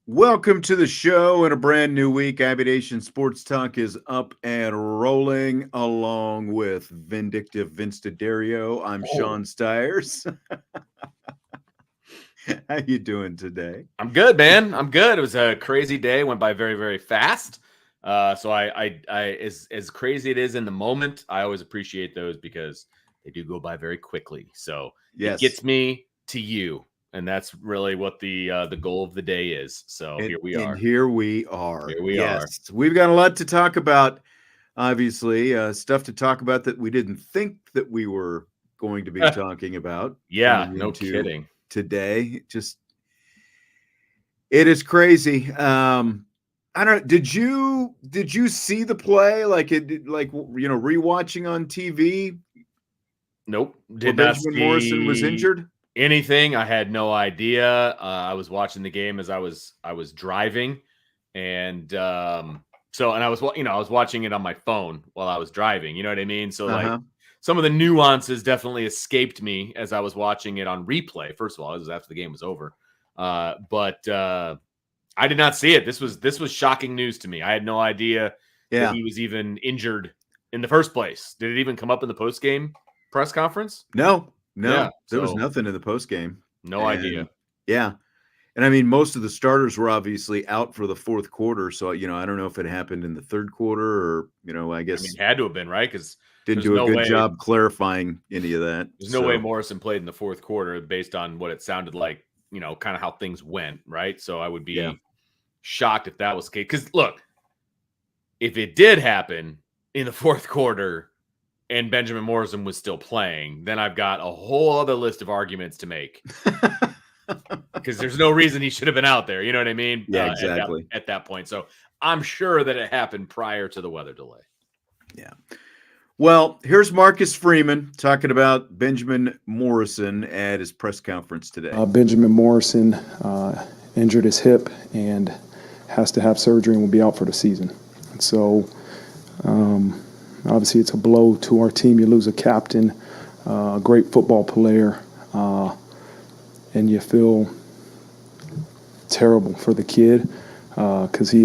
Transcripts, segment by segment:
Welcome to the show in a brand new week. Aviation Sports Talk is up and rolling along with Vindictive Vince D'Addario. I'm Sean Stiers. How you doing today? I'm good, man. I'm good. It was a crazy day. Went by very, very fast. So I as crazy it is in the moment, I always appreciate those because they do go by very quickly. So Yes. It gets me to you. And that's really what the goal of the day is. So here we are. Here we are. Here we are. We've got a lot to talk about, obviously. Stuff to talk about that we didn't think that we were going to be talking about. Yeah, no kidding. Today. It is crazy. I don't know. Did you see the play? Rewatching on TV? Nope. Benjamin Morrison was injured? Anything. I had no idea. I was watching the game as I was driving, and I was watching it on my phone while I was driving. You know what I mean? So like some of the nuances definitely escaped me as I was watching it on replay. First of all, it was after the game was over, but I did not see it. This was shocking news to me. I had no idea that he was even injured in the first place. Did it even come up in the post game press conference? No. There was nothing in the post game. No idea. Yeah. And I mean, most of the starters were obviously out for the fourth quarter. So, I don't know if it happened in the third quarter or, I guess it had to have been, right? Because didn't do a good job clarifying any of that. There's no way Morrison played in the fourth quarter based on what it sounded like, kind of how things went, right? So I would be shocked if that was the case. Because look, if it did happen in the fourth quarter, and Benjamin Morrison was still playing, then I've got a whole other list of arguments to make. Because there's no reason he should have been out there. You know what I mean? Yeah, exactly. At that point. So I'm sure that it happened prior to the weather delay. Yeah. Well, here's Marcus Freeman talking about Benjamin Morrison at his press conference today. Benjamin Morrison injured his hip and has to have surgery and will be out for the season. And so, obviously, it's a blow to our team. You lose a captain, a great football player, and you feel terrible for the kid because he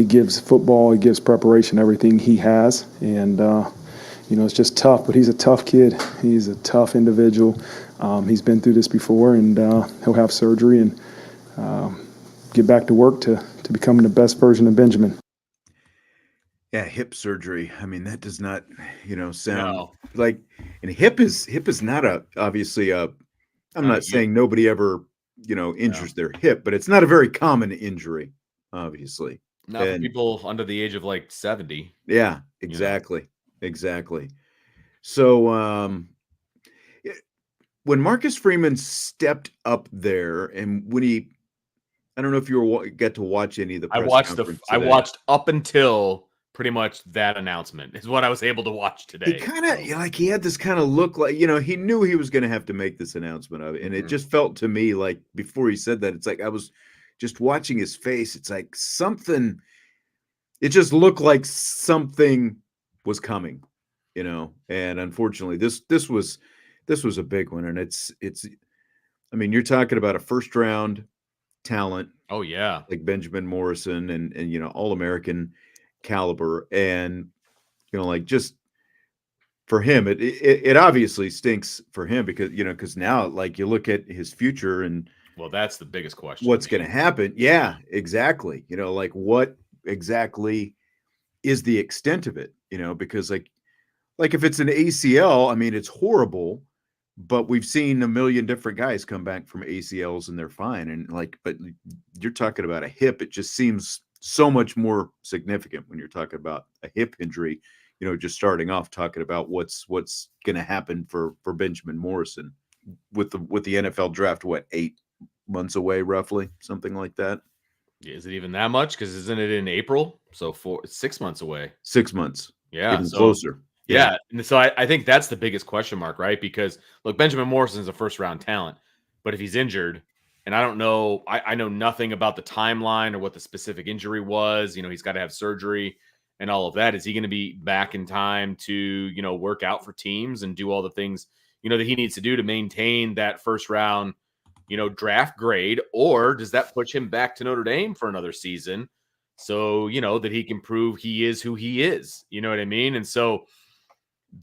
gives football, he gives preparation, everything he has, and it's just tough. But he's a tough kid. He's a tough individual. He's been through this before, and he'll have surgery and get back to work to becoming the best version of Benjamin. Yeah, hip surgery. I mean, that does not, sound like. And hip is not obviously I'm not saying nobody ever, injures their hip, but it's not a very common injury, obviously. Not for people under the age of like 70. Yeah, exactly, exactly. So when Marcus Freeman stepped up there, and when I don't know if you got to watch any of the press conference I watched up until pretty much that announcement is what I was able to watch today. He kind of he had this kind of look like, he knew he was going to have to make this announcement of it. And it just felt to me like before he said that, it's like I was just watching his face. It's like something, it just looked like something was coming, and unfortunately this was a big one. And it's, I mean, you're talking about a first round talent. Oh yeah. Like Benjamin Morrison and All-American caliber, and just for him it obviously stinks for him because now you look at his future and that's the biggest question, what's going to happen. Exactly. What exactly is the extent of it, because like if it's an ACL, I mean, it's horrible, but we've seen a million different guys come back from ACLs and they're fine. And but you're talking about a hip. It just seems so much more significant when you're talking about a hip injury, just starting off talking about what's going to happen for Benjamin Morrison with the NFL draft, 8 months away, roughly, something like that. Is it even that much? Because isn't it in April? So 6 months away. 6 months. Yeah. Even So closer. yeah. And so I think that's the biggest question mark, right? Because look, Benjamin Morrison is a first round talent, but if he's injured, and I don't know, I know nothing about the timeline or what the specific injury was. He's got to have surgery and all of that. Is he going to be back in time to, work out for teams and do all the things, that he needs to do to maintain that first round, draft grade? Or does that push him back to Notre Dame for another season? So, that he can prove he is who he is, you know what I mean? And so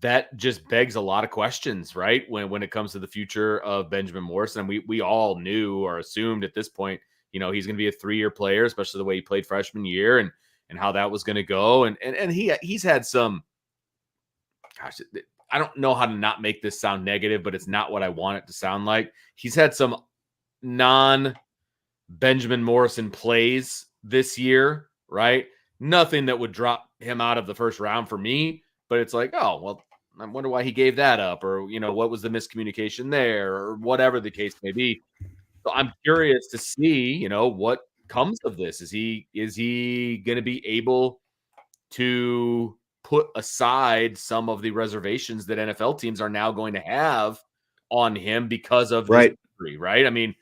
that just begs a lot of questions, right? When it comes to the future of Benjamin Morrison. We all knew or assumed at this point, he's going to be a 3-year player, especially the way he played freshman year and how that was going to go. And he's had some, gosh, I don't know how to not make this sound negative, but it's not what I want it to sound like. He's had some non-Benjamin Morrison plays this year, right? Nothing that would drop him out of the first round for me. But it's like, oh, well, I wonder why he gave that up, or, what was the miscommunication there, or whatever the case may be. So I'm curious to see, what comes of this. Is he going to be able to put aside some of the reservations that NFL teams are now going to have on him because of this injury, right? I mean,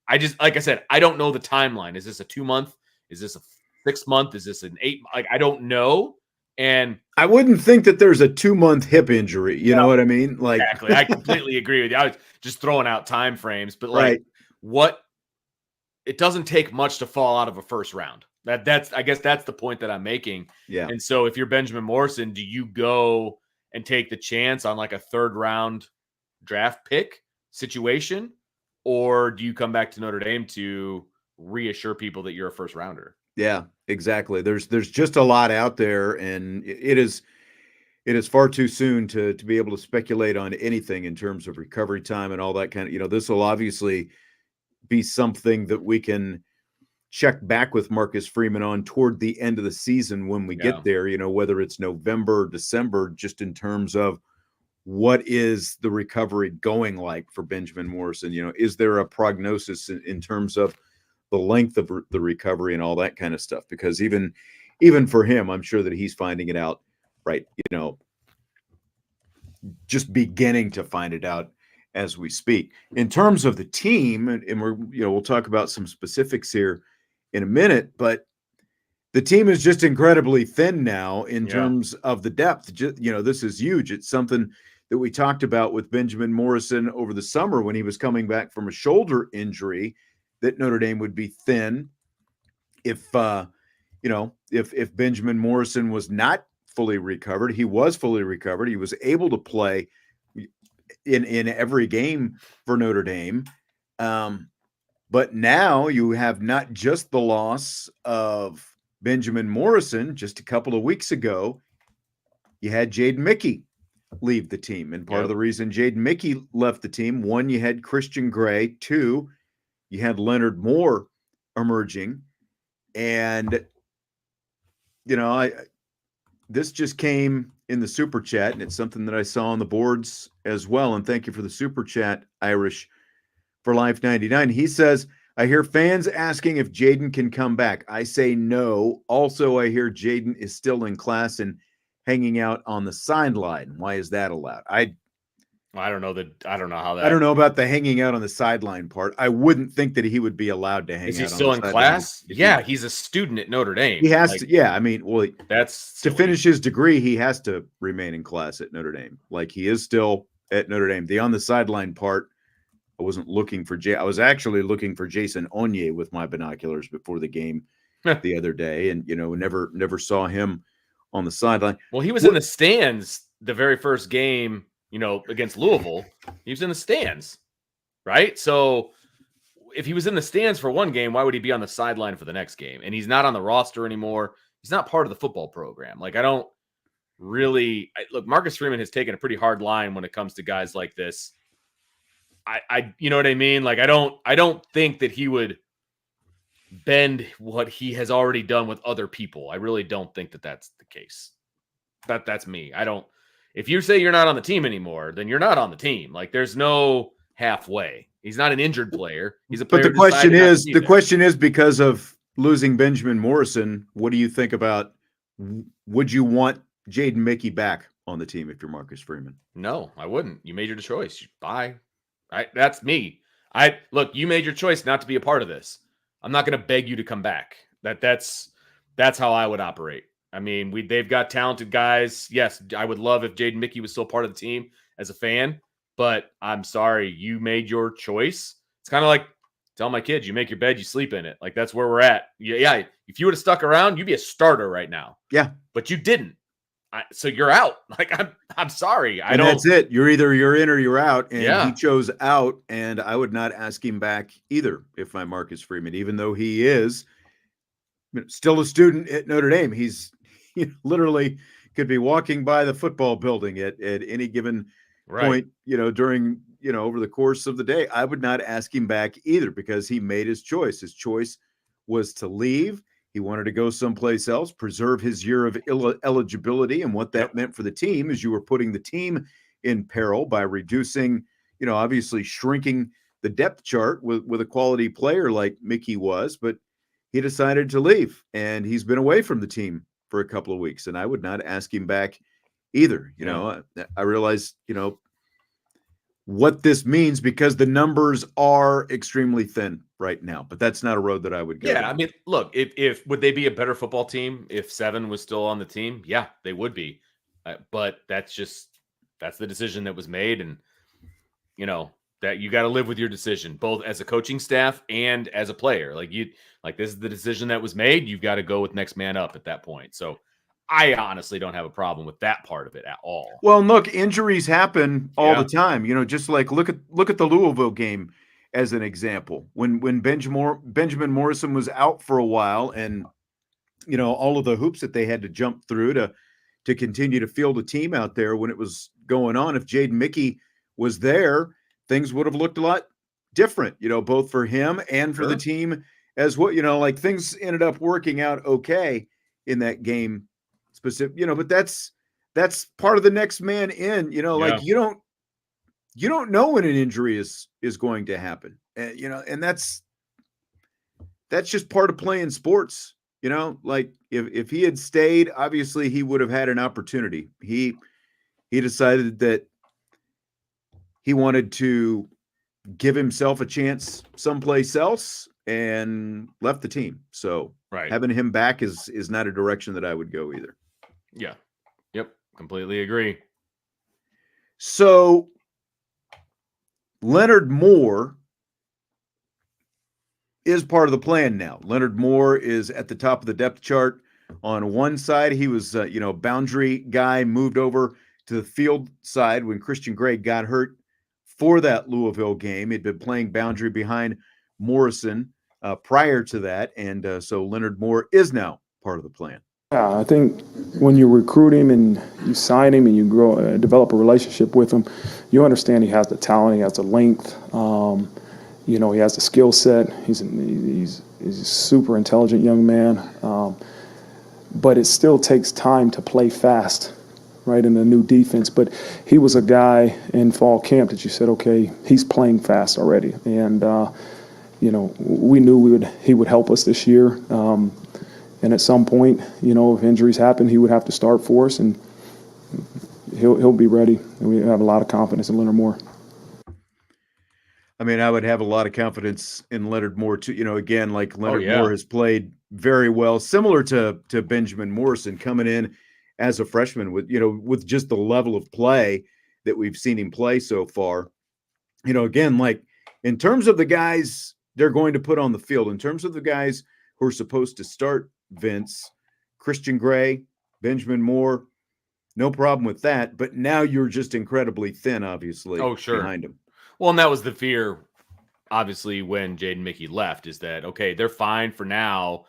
I just, like I said, I don't know the timeline. Is this a 2-month? Is this a 6-month? Is this an 8? Like, I don't know. And I wouldn't think that there's a 2-month hip injury. You know what I mean? Like, exactly. I completely agree with you. I was just throwing out time frames, but like it doesn't take much to fall out of a first round. I guess that's the point that I'm making. Yeah. And so if you're Benjamin Morrison, do you go and take the chance on like a 3rd round draft pick situation, or do you come back to Notre Dame to reassure people that you're a first rounder? Yeah, exactly. There's just a lot out there, and it is far too soon to be able to speculate on anything in terms of recovery time and all that kind of, this will obviously be something that we can check back with Marcus Freeman on toward the end of the season when we get there, whether it's November or December, just in terms of what is the recovery going like for Benjamin Morrison? Is there a prognosis in terms of the length of the recovery and all that kind of stuff? Because even for him, I'm sure that he's finding it out, right? Just beginning to find it out as we speak. In terms of the team, and we'll talk about some specifics here in a minute, but the team is just incredibly thin now in terms of the depth. This is huge. It's something that we talked about with Benjamin Morrison over the summer when he was coming back from a shoulder injury, that Notre Dame would be thin if Benjamin Morrison was not fully recovered. He was fully recovered. He was able to play in every game for Notre Dame. But now you have not just the loss of Benjamin Morrison. Just a couple of weeks ago, you had Jaden Mickey leave the team. And part of the reason Jaden Mickey left the team, 1, you had Christian Gray. 2, you had Leonard Moore emerging. And, this just came in the super chat, and it's something that I saw on the boards as well. And thank you for the super chat, Irish for Life 99. He says, I hear fans asking if Jaden can come back. I say no. Also, I hear Jaden is still in class and hanging out on the sideline. Why is that allowed? I don't know how that. I don't know about the hanging out on the sideline part. I wouldn't think that he would be allowed to hang out. Is he still in class? Yeah, he's a student at Notre Dame. He has to. Yeah, I mean, well, that's to finish his degree, he has to remain in class at Notre Dame. Like, he is still at Notre Dame. The on the sideline part, I wasn't looking for I was actually looking for Jason Onye with my binoculars before the game the other day, and never saw him on the sideline. Well, he was in the stands the very first game, against Louisville. He was in the stands, right? So if he was in the stands for one game, why would he be on the sideline for the next game? And he's not on the roster anymore. He's not part of the football program. Like, I don't really look. Marcus Freeman has taken a pretty hard line when it comes to guys like this. You know what I mean? Like, I don't think that he would bend what he has already done with other people. I really don't think that that's the case. That's me. If you say you're not on the team anymore, then you're not on the team. Like, there's no halfway. He's not an injured player. He's a player. But the question is because of losing Benjamin Morrison, what do you think about? Would you want Jaden Mickey back on the team if you're Marcus Freeman? No, I wouldn't. You made your choice. Bye. That's me. Look, you made your choice not to be a part of this. I'm not going to beg you to come back. That's how I would operate. I mean, they've got talented guys. Yes, I would love if Jaden Mickey was still part of the team as a fan, but I'm sorry, you made your choice. It's kind of like tell my kids, you make your bed, you sleep in it. Like that's where we're at. Yeah, if you would have stuck around, you'd be a starter right now. Yeah, but you didn't. So you're out. Like I'm sorry. I and don't. That's it. You're in or you're out. And Yeah. he chose out. And I would not ask him back either if I'm Marcus Freeman, even though he is still a student at Notre Dame. He's literally could be walking by the football building at any given point, during, over the course of the day. I would not ask him back either because he made his choice. His choice was to leave. He wanted to go someplace else, preserve his year of eligibility. And what that meant for the team is you were putting the team in peril by reducing, obviously shrinking the depth chart with a quality player like Mickey was. But he decided to leave, and he's been away from the team for a couple of weeks. And I would not ask him back either. I realize, what this means because the numbers are extremely thin right now, but that's not a road that I would go. Yeah, down. I mean, look, if would they be a better football team if 7 was still on the team? Yeah, they would be. But that's the decision that was made, and that you got to live with your decision, both as a coaching staff and as a player. Like this is the decision that was made. You've got to go with next man up at that point. So I honestly don't have a problem with that part of it at all. Well, look, injuries happen all the time. Just like look at the Louisville game as an example. When Benjamin Morrison was out for a while, and all of the hoops that they had to jump through to continue to field a team out there when it was going on. If Jaden Mickey was there, things would have looked a lot different. Both for him and for the team as well. Like things ended up working out okay in that game. Specific, but that's part of the next man in, like you don't know when an injury is going to happen. And, and that's just part of playing sports, like if he had stayed, obviously he would have had an opportunity. He decided that he wanted to give himself a chance someplace else and left the team. So having him back is not a direction that I would go either. Yeah. Yep. Completely agree. So Leonard Moore is part of the plan now. Leonard Moore is at the top of the depth chart. On one side, he was, boundary guy, moved over to the field side when Christian Gray got hurt for that Louisville game. He'd been playing boundary behind Morrison prior to that. And so Leonard Moore is now part of the plan. Yeah, I think when you recruit him and you sign him and you grow, develop a relationship with him, you understand he has the talent, he has the length, he has the skill set. He's a super intelligent young man, but it still takes time to play fast, right, in a new defense. But he was a guy in fall camp that you said, okay, he's playing fast already, and we knew he would help us this year. And at some point, if injuries happen, he would have to start for us, and he'll be ready. And we have a lot of confidence in Leonard Moore. I mean, I would have a lot of confidence in Leonard Moore too. Again, like Leonard Moore has played very well, similar to Benjamin Morrison coming in as a freshman with just the level of play that we've seen him play so far. Again, like in terms of the guys they're going to put on the field, in terms of the guys who are supposed to start, Vince, Christian Gray, Benjamin Moore, no problem with that. But now you're just incredibly thin, obviously, behind him. Well, and that was the fear, obviously, when Jaden Mickey left, is that, okay, they're fine for now,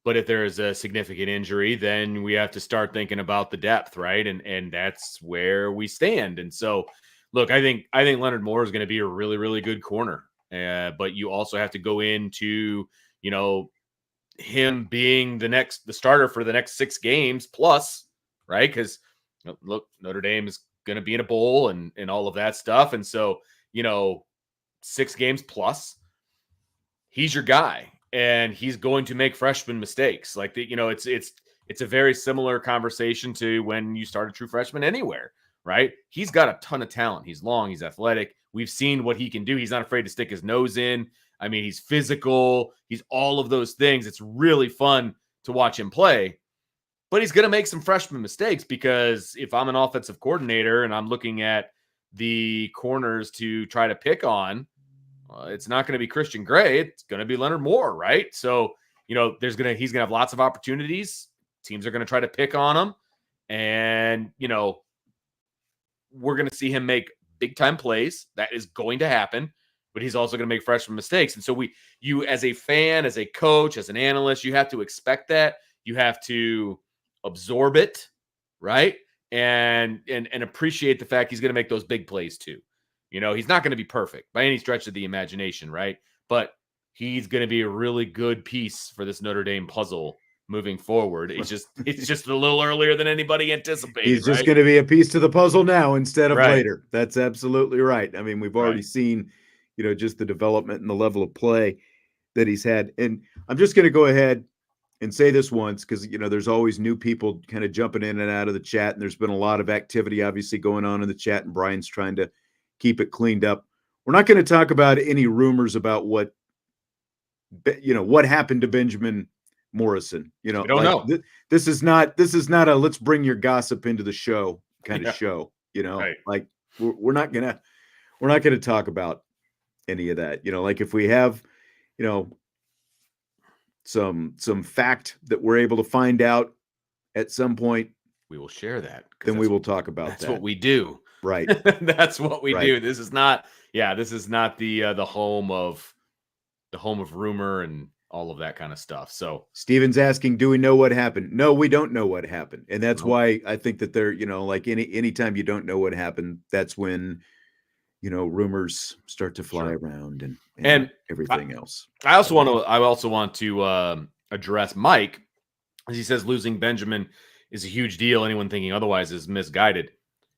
but if there is a significant injury, then we have to start thinking about the depth, right? And that's where we stand. And so, look, I think Leonard Moore is going to be a really, really good corner. But you also have to go into, him being the starter for the next 6 games plus, right? Because look, Notre Dame is going to be in a bowl and all of that stuff. And so, 6 games plus, he's your guy. and he's going to make freshman mistakes. Like it's a very similar conversation to when you start a true freshman anywhere, right? He's got a ton of talent. He's long, he's athletic. We've seen what he can do. He's not afraid to stick his nose in. I mean, he's physical. He's all of those things. It's really fun to watch him play. But he's going to make some freshman mistakes, because if I'm an offensive coordinator and I'm looking at the corners to try to pick on, it's not going to be Christian Gray. It's going to be Leonard Moore, right? So, he's going to have lots of opportunities. Teams are going to try to pick on him. And, we're going to see him make big time plays. That is going to happen. But he's also going to make freshman mistakes. And so you as a fan, as a coach, as an analyst, you have to expect that. You have to absorb it, right? And appreciate the fact he's going to make those big plays too. He's not going to be perfect by any stretch of the imagination, right? But he's going to be a really good piece for this Notre Dame puzzle moving forward. It's just a little earlier than anybody anticipated. He's just going to be a piece to the puzzle now instead of Right. later. That's absolutely right. I mean, we've already seen, just the development and the level of play that he's had. And I'm just going to go ahead and say this once, because, there's always new people kind of jumping in and out of the chat. And there's been a lot of activity obviously going on in the chat, and Brian's trying to keep it cleaned up. We're not going to talk about any rumors about what happened to Benjamin Morrison. We don't know. This is not a let's bring your gossip into the show kind of show. Right. Like we're not gonna talk about any of that. Like if we have, some fact that we're able to find out at some point, we will share that. Then we will talk about that. That's what we do. Right. That's what we do. This is not the home of rumor and all of that kind of stuff. So Steven's asking, do we know what happened? No, we don't know what happened. And that's why I think that they're, like anytime you don't know what happened, that's when, rumors start to fly around and everything else. I also want to address Mike, as he says losing Benjamin is a huge deal. Anyone thinking otherwise is misguided.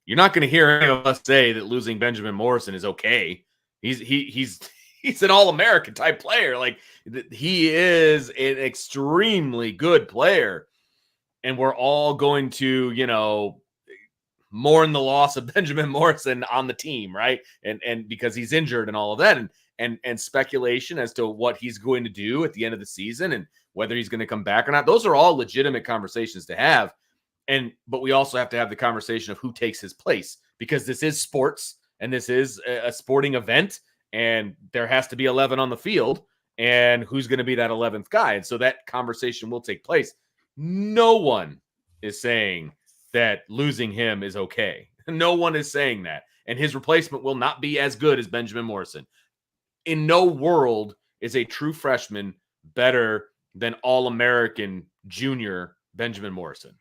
You're not going to hear any of us say that losing Benjamin Morrison is okay. He's an All-American type player. Like, he is an extremely good player, and we're all going to, mourn the loss of Benjamin Morrison on the team, right? And because he's injured and all of that, and speculation as to what he's going to do at the end of the season and whether he's going to come back or not. Those are all legitimate conversations to have. But we also have to have the conversation of who takes his place, because this is sports and this is a sporting event, and there has to be 11 on the field, and who's going to be that 11th guy. And so that conversation will take place. No one is saying that losing him is okay. No one is saying that. And his replacement will not be as good as Benjamin Morrison. In no world is a true freshman better than All-American junior Benjamin Morrison.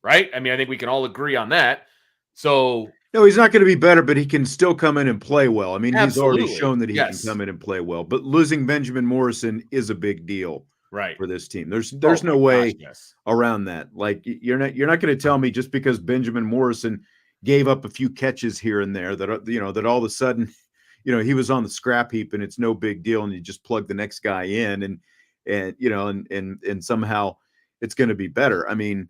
Right? I mean, I think we can all agree on that. So no, he's not going to be better, but he can still come in and play well. I mean, absolutely. He's already shown that he can come in and play well. But losing Benjamin Morrison is a big deal, right, for this team. There's no way around that. Like, you're not going to tell me just because Benjamin Morrison gave up a few catches here and there that that all of a sudden, he was on the scrap heap and it's no big deal, and you just plug the next guy in and somehow it's going to be better. I mean,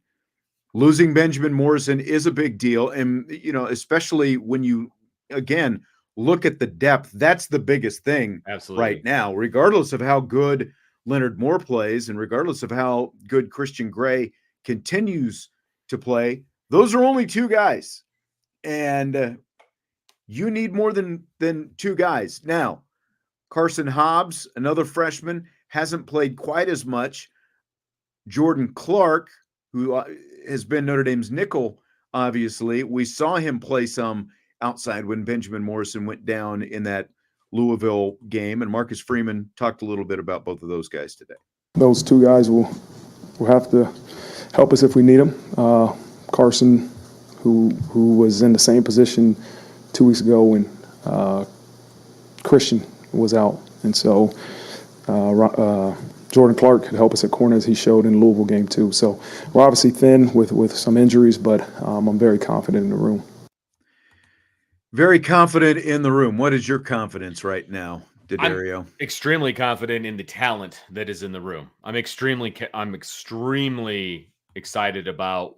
losing Benjamin Morrison is a big deal. And, especially when you, again, look at the depth, that's the biggest thing right now, regardless of how good Leonard Moore plays and regardless of how good Christian Gray continues to play. Those are only two guys. And you need more than two guys. Now, Carson Hobbs, another freshman, hasn't played quite as much. Jordan Clark, who has been Notre Dame's nickel, obviously. We saw him play some outside when Benjamin Morrison went down in that Louisville game, and Marcus Freeman talked a little bit about both of those guys today. Those two guys will have to help us if we need them. Carson, who was in the same position 2 weeks ago when Christian was out, and so Jordan Clark could help us at corner, as he showed in the Louisville game too. So we're obviously thin with some injuries, but I'm very confident in the room. Very confident in the room. What is your confidence right now, D'Addario. Extremely confident in the talent that is in the room. I'm extremely excited about,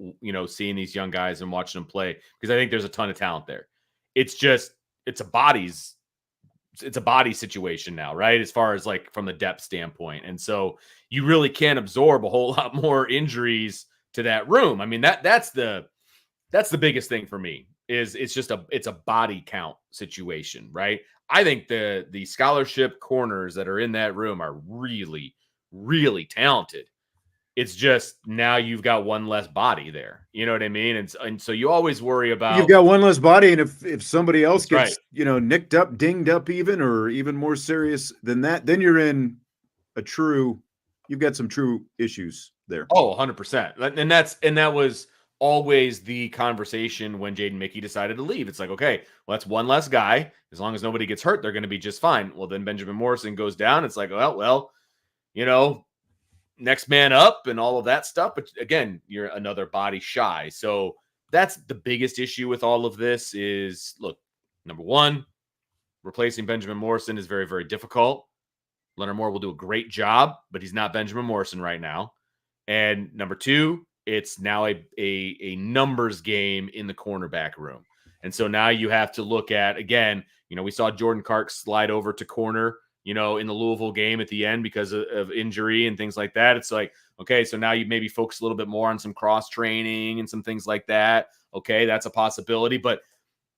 seeing these young guys and watching them play, because I think there's a ton of talent there. It's a body situation now, right? As far as like from the depth standpoint. And so you really can't absorb a whole lot more injuries to that room. I mean, that's the biggest thing for me is it's a body count situation, right? I think the scholarship corners that are in that room are really, really talented. It's just now you've got one less body there. You know what I mean? And so you always worry about, you've got one less body, and if somebody else That's gets nicked up, dinged up, or even more serious than that, then you're in you've got some true issues there. Oh, 100%. And that was always the conversation when Jaden Mickey decided to leave. It's like, okay, well, that's one less guy. As long as nobody gets hurt, they're going to be just fine. Well, then Benjamin Morrison goes down. It's like, well, next man up and all of that stuff. But again, you're another body shy. So that's the biggest issue with all of this is, look, number one, replacing Benjamin Morrison is very, very difficult. Leonard Moore will do a great job, but he's not Benjamin Morrison right now. And number two, it's now a numbers game in the cornerback room. And so now you have to look at, again, we saw Jordan Clark slide over to corner, in the Louisville game at the end because of injury and things like that. It's like, okay, so now you maybe focus a little bit more on some cross training and some things like that. Okay, that's a possibility, but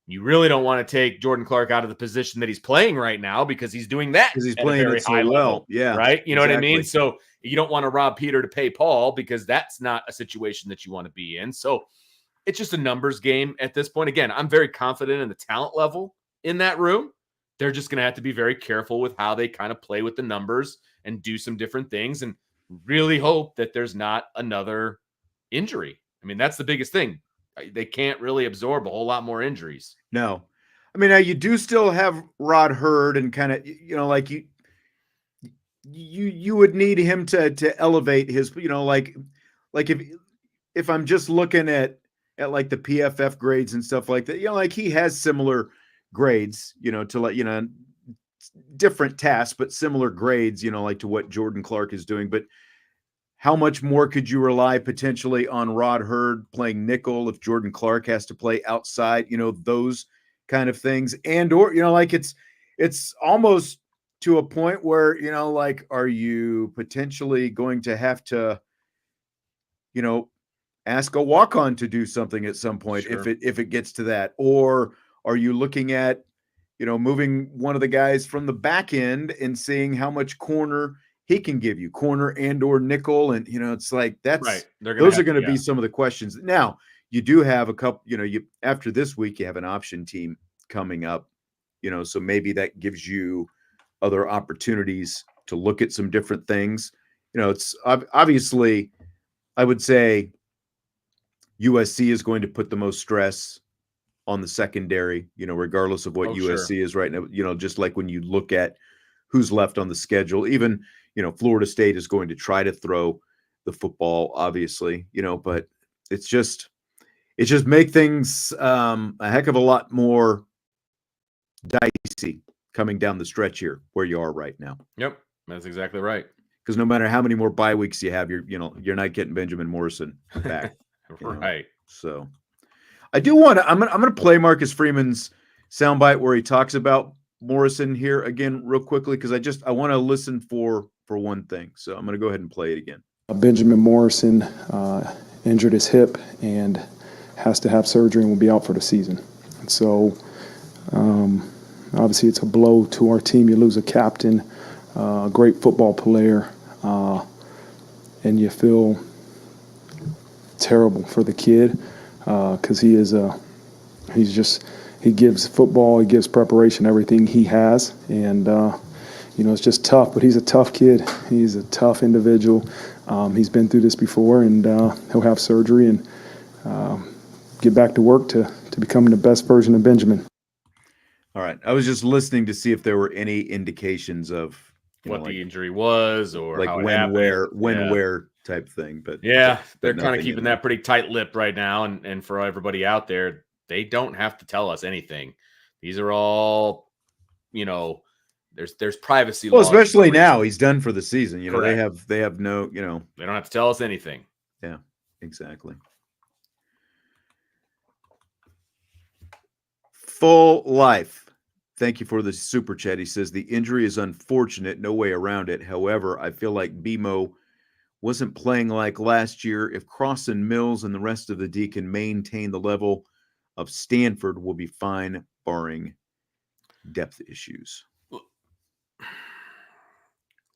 you really don't want to take Jordan Clark out of the position that he's playing right now because he's doing that because he's playing it so well. Yeah, right. You know what I mean? So you don't want to rob Peter to pay Paul because that's not a situation that you want to be in. So it's just a numbers game at this point. Again, I'm very confident in the talent level in that room. They're just going to have to be very careful with how they kind of play with the numbers and do some different things and really hope that there's not another injury. I mean, that's the biggest thing. They can't really absorb a whole lot more injuries. No. I mean, now you do still have Rod Hurd and kind of, like you would need him to elevate his, like if I'm just looking at like the PFF grades and stuff like that, like he has similar grades, to let, different tasks, but similar grades, like to what Jordan Clark is doing. But how much more could you rely potentially on Rod Hurd playing nickel if Jordan Clark has to play outside, those kind of things? And, or, like it's almost to a point where, like, are you potentially going to have to, ask a walk-on to do something at some point, Sure. if it gets to that? Or are you looking at, moving one of the guys from the back end and seeing how much corner he can give you, corner and or nickel? And, it's like, that's right. Those are going to be some of the questions. Now, you do have a couple, after this week, you have an option team coming up, so maybe that gives you other opportunities to look at some different things. It's obviously, I would say USC is going to put the most stress on the secondary, regardless of what USC is right now, just like when you look at who's left on the schedule, even, Florida State is going to try to throw the football, obviously, but it's just make things a heck of a lot more dicey coming down the stretch here where you are right now. Yep. That's exactly right. Because no matter how many more bye weeks you have, you're not getting Benjamin Morrison back. Right. So I do want to, I'm going to play Marcus Freeman's soundbite where he talks about Morrison here again, real quickly. Cause I want to listen for one thing. So I'm going to go ahead and play it again. Benjamin Morrison injured his hip and has to have surgery and will be out for the season. And so obviously it's a blow to our team. You lose a captain, a great football player, and you feel terrible for the kid because he gives football, he gives preparation, everything he has. And, it's just tough, but he's a tough kid. He's a tough individual. He's been through this before, and he'll have surgery and get back to work to becoming the best version of Benjamin. All right. I was just listening to see if there were any indications of what the injury was or like how when, where type thing. But yeah, they're kind of keeping that pretty tight-lipped right now. And for everybody out there, they don't have to tell us anything. These are all, There's privacy Well, laws. especially now he's done for the season. You know, Correct. they have no, They don't have to tell us anything. Yeah, exactly. Full Life. Thank you for the super chat. He says the injury is unfortunate, no way around it. However, I feel like BMO wasn't playing like last year. If Cross and Mills and the rest of the D can maintain the level of Stanford, we'll be fine, barring depth issues.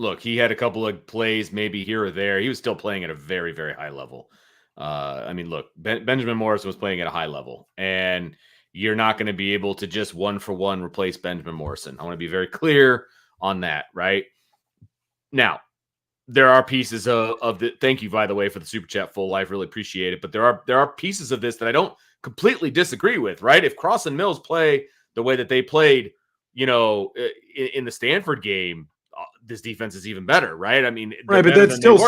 Look, he had a couple of plays maybe here or there. He was still playing at a very, very high level. I mean, look, Benjamin Morrison was playing at a high level, and you're not going to be able to just one-for-one replace Benjamin Morrison. I want to be very clear on that, right? Now, there are pieces of the. Thank you, by the way, for the super chat, Full Life. Really appreciate it. But there are pieces of this that I don't completely disagree with, right? If Cross and Mills play the way that they played, in the Stanford game, this defense is even better, right? I mean, right, but that's still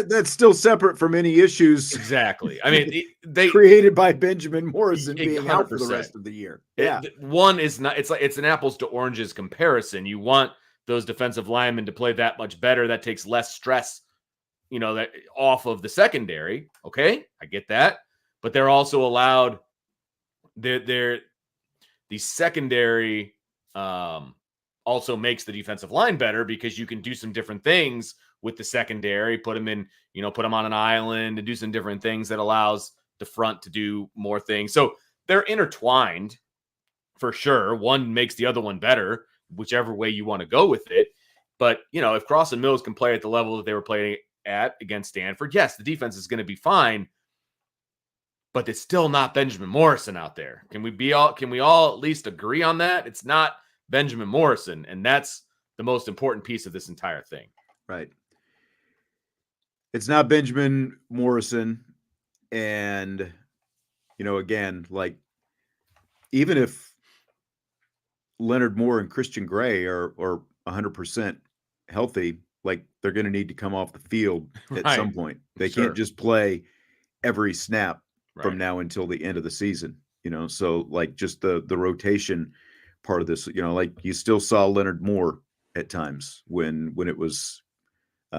that's still separate from any issues. Exactly. I mean, they created by Benjamin Morrison being 100%. Out for the rest of the year. Yeah, one is not. It's an apples to oranges comparison. You want those defensive linemen to play that much better. That takes less stress, that off of the secondary. Okay, I get that, but they're also allowed. The secondary also makes the defensive line better because you can do some different things with the secondary. Put them on an island and do some different things that allows the front to do more things. So they're intertwined for sure. One makes the other one better, whichever way you want to go with it. But, if Cross and Mills can play at the level that they were playing at against Stanford, yes, the defense is going to be fine, but it's still not Benjamin Morrison out there. Can we all at least agree on that? It's not Benjamin Morrison, and that's the most important piece of this entire thing. Right. It's not Benjamin Morrison, and, again, like, even if Leonard Moore and Christian Gray are 100% healthy, like, they're going to need to come off the field at some point. They can't just play every snap from now until the end of the season, so like just the rotation part of this, like you still saw Leonard Moore at times when it was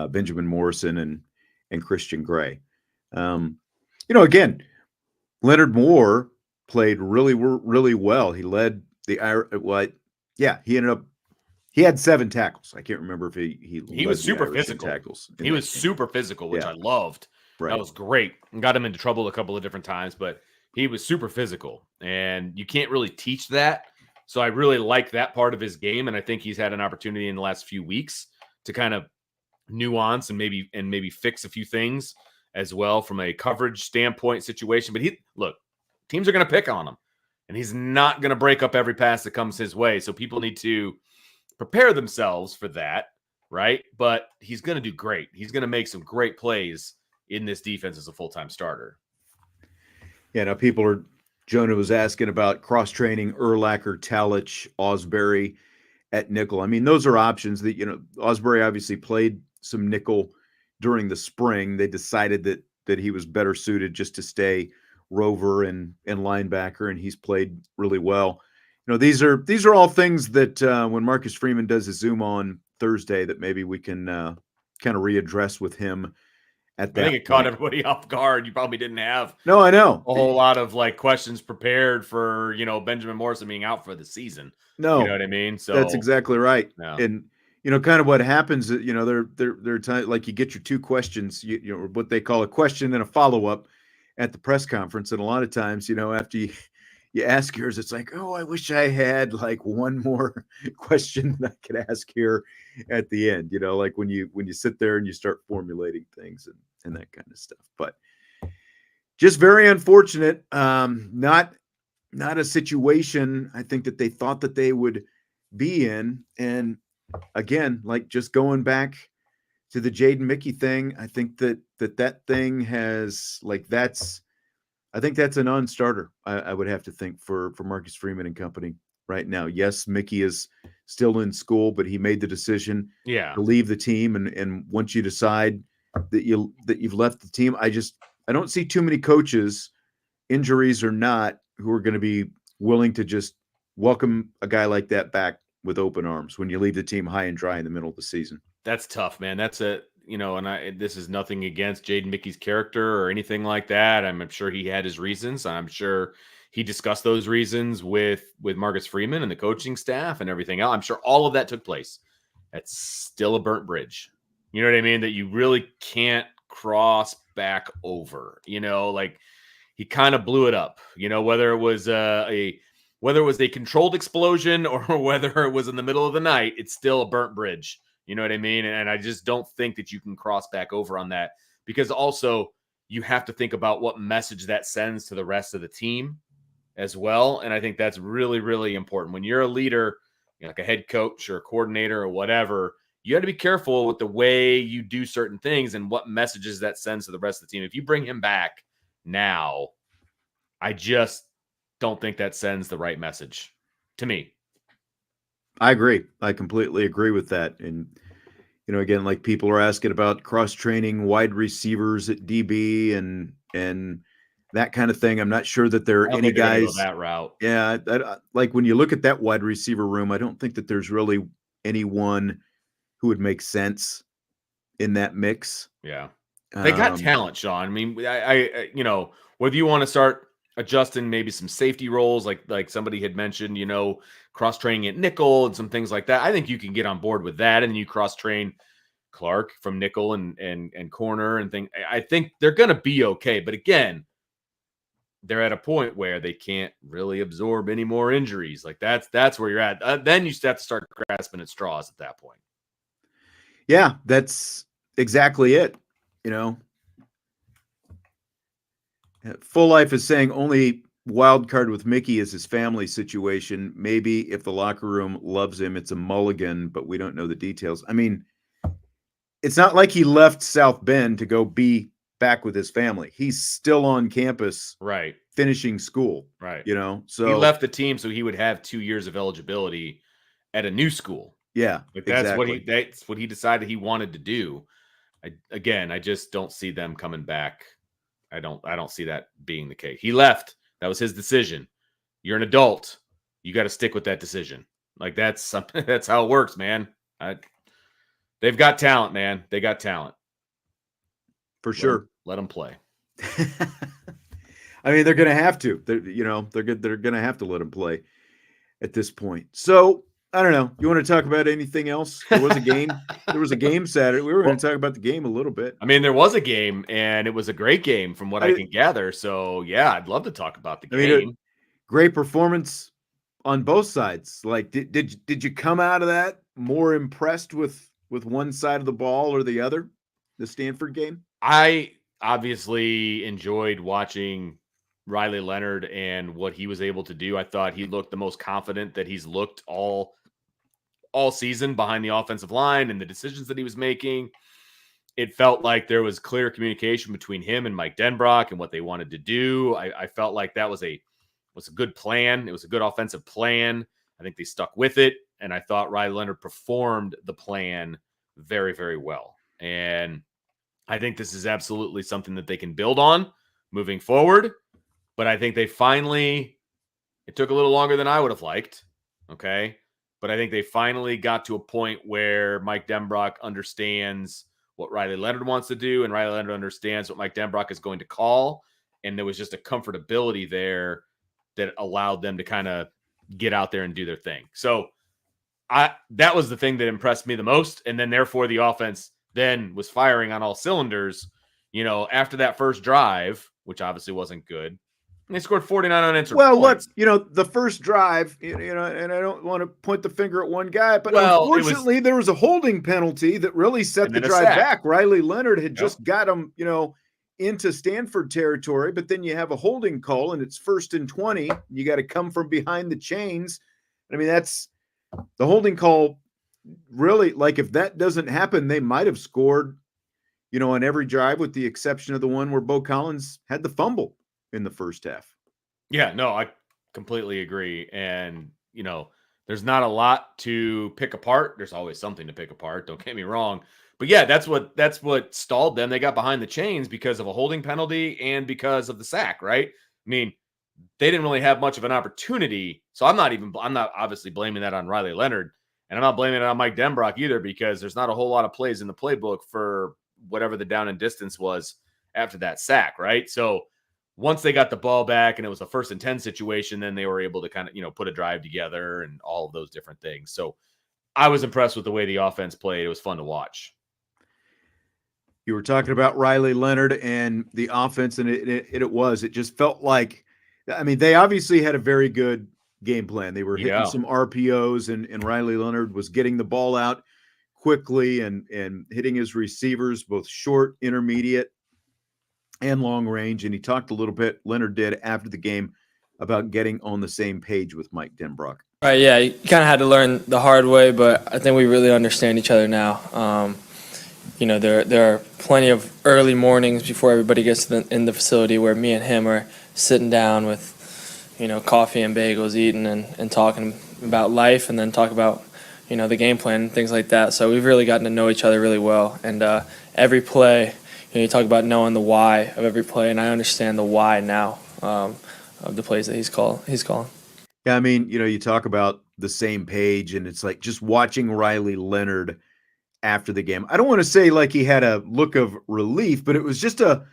Benjamin Morrison and Christian Gray. Again, Leonard Moore played really, really well. He led he had 7 tackles. I can't remember if he was super physical. Tackles. He was super physical, which I loved. Right. That was great. Got him into trouble a couple of different times, but he was super physical, and you can't really teach that. So I really like that part of his game, and I think he's had an opportunity in the last few weeks to kind of nuance and maybe fix a few things as well from a coverage standpoint situation. But teams are going to pick on him, and he's not going to break up every pass that comes his way. So people need to prepare themselves for that, right? But he's going to do great. He's going to make some great plays in this defense as a full-time starter. Yeah, now Jonah was asking about cross-training Urlacher, Talich, Osbury at nickel. I mean, those are options that, Osbury obviously played some nickel during the spring. They decided that he was better suited just to stay rover and linebacker, and he's played really well. These are all things that when Marcus Freeman does his Zoom on Thursday, that maybe we can kind of readdress with him. I think it caught everybody off guard. You probably didn't have a whole lot of questions prepared for Benjamin Morrison being out for the season. No, you know what I mean. So that's exactly right. No. And kind of what happens. There are times like you get your 2 questions. What they call a question and a follow up at the press conference, and a lot of times after you ask yours, it's like, oh, I wish I had one more question that I could ask here at the end. Like when you sit there and you start formulating things and that kind of stuff. But just very unfortunate. Not a situation I think that they thought that they would be in. And again, just going back to the Jaden Mickey thing, I think that thing has I think that's a non-starter. I would have to think for Marcus Freeman and company right now. Yes, Mickey is still in school, but he made the decision to leave the team. And once you decide that you've left the team, I don't see too many coaches, injuries or not, who are going to be willing to just welcome a guy like that back with open arms when you leave the team high and dry in the middle of the season. That's tough, man. That's this is nothing against Jaden Mickey's character or anything like that. I'm sure he had his reasons. I'm sure he discussed those reasons with Marcus Freeman and the coaching staff and everything else. I'm sure all of that took place. That's still a burnt bridge. You know what I mean? That you really can't cross back over. Like he kind of blew it up. Whether it was a controlled explosion or whether it was in the middle of the night, it's still a burnt bridge. You know what I mean? And I just don't think that you can cross back over on that, because also you have to think about what message that sends to the rest of the team as well. And I think that's really, really important. When you're a leader, like a head coach or a coordinator or whatever, you have to be careful with the way you do certain things and what messages that sends to the rest of the team. If you bring him back now, I just don't think that sends the right message to me. I agree. I completely agree with that. And, again, like people are asking about cross-training wide receivers at DB and that kind of thing. I'm not sure that there are any guys go that route. Yeah. Like when you look at that wide receiver room, I don't think that there's really anyone who would make sense in that mix. Yeah. They got talent, Sean. I mean, I whether you want to start adjusting maybe some safety roles, like somebody had mentioned, cross-training at nickel and some things like that. I think you can get on board with that, and you cross-train Clark from nickel and corner and things. I think they're going to be okay. But again, they're at a point where they can't really absorb any more injuries. Like that's where you're at. Then you have to start grasping at straws at that point. Yeah, that's exactly it. Full Life is saying only wild card with Mickey is his family situation. Maybe if the locker room loves him, it's a mulligan, but we don't know the details. I mean, it's not like he left South Bend to go be back with his family. He's still on campus, right? Finishing school, right? So he left the team so he would have 2 years of eligibility at a new school. Yeah, like that's what he decided he wanted to do. I just don't see them coming back. I don't see that being the case. He left. That was his decision. You're an adult. You got to stick with that decision. Like that's something. That's how it works, man. They've got talent, man. They got talent for sure. Let them play. I mean, they're going to have to. They're going to have to let them play at this point. So I don't know. You want to talk about anything else? There was a game. There was a game Saturday. We were going to talk about the game a little bit. I mean, there was a game, and it was a great game from what I can gather. So, yeah, I'd love to talk about the game. I mean, great performance on both sides. Like, did you come out of that more impressed with one side of the ball or the other? The Stanford game? I obviously enjoyed watching Riley Leonard and what he was able to do. I thought he looked the most confident that he's looked all season behind the offensive line and the decisions that he was making. It felt like there was clear communication between him and Mike Denbrock and what they wanted to do. I felt like that was a good plan. It was a good offensive plan. I think they stuck with it. And I thought Riley Leonard performed the plan very, very well. And I think this is absolutely something that they can build on moving forward. But I think it took a little longer than I would have liked. Okay. But I think they finally got to a point where Mike Denbrock understands what Riley Leonard wants to do, and Riley Leonard understands what Mike Denbrock is going to call. And there was just a comfortability there that allowed them to kind of get out there and do their thing. So that was the thing that impressed me the most. And then therefore the offense then was firing on all cylinders, after that first drive, which obviously wasn't good. They scored 49 unanswered points. Look, the first drive, and I don't want to point the finger at one guy, but unfortunately there was a holding penalty that really set the drive back. Riley Leonard had just got him, into Stanford territory, but then you have a holding call and it's 1st and 20. You got to come from behind the chains. I mean, that's the holding call. Really, like if that doesn't happen, they might have scored, on every drive with the exception of the one where Bo Collins had the fumble in the first half. Yeah, no, I completely agree. And, there's not a lot to pick apart. There's always something to pick apart. Don't get me wrong. But yeah, that's what stalled them. They got behind the chains because of a holding penalty and because of the sack, right? I mean, they didn't really have much of an opportunity. So I'm not obviously blaming that on Riley Leonard, and I'm not blaming it on Mike Denbrock either, because there's not a whole lot of plays in the playbook for whatever the down and distance was after that sack, right? So once they got the ball back and it was a 1st and 10 situation, then they were able to kind of, put a drive together and all of those different things. So I was impressed with the way the offense played. It was fun to watch. You were talking about Riley Leonard and the offense, and it just felt like, I mean, they obviously had a very good game plan. They were hitting some RPOs, and Riley Leonard was getting the ball out quickly and hitting his receivers, both short, intermediate, and long range. And he talked a little bit, Leonard did, after the game, about getting on the same page with Mike Denbrock. Right, yeah, you kind of had to learn the hard way, but I think we really understand each other now. There are plenty of early mornings before everybody gets in the facility where me and him are sitting down with, coffee and bagels, eating and talking about life, and then talk about, the game plan and things like that. So we've really gotten to know each other really well. And every play, you talk about knowing the why of every play, and I understand the why now of the plays that he's calling. Yeah, I mean, you talk about the same page, and it's like just watching Riley Leonard after the game. I don't want to say like he had a look of relief, but it was just a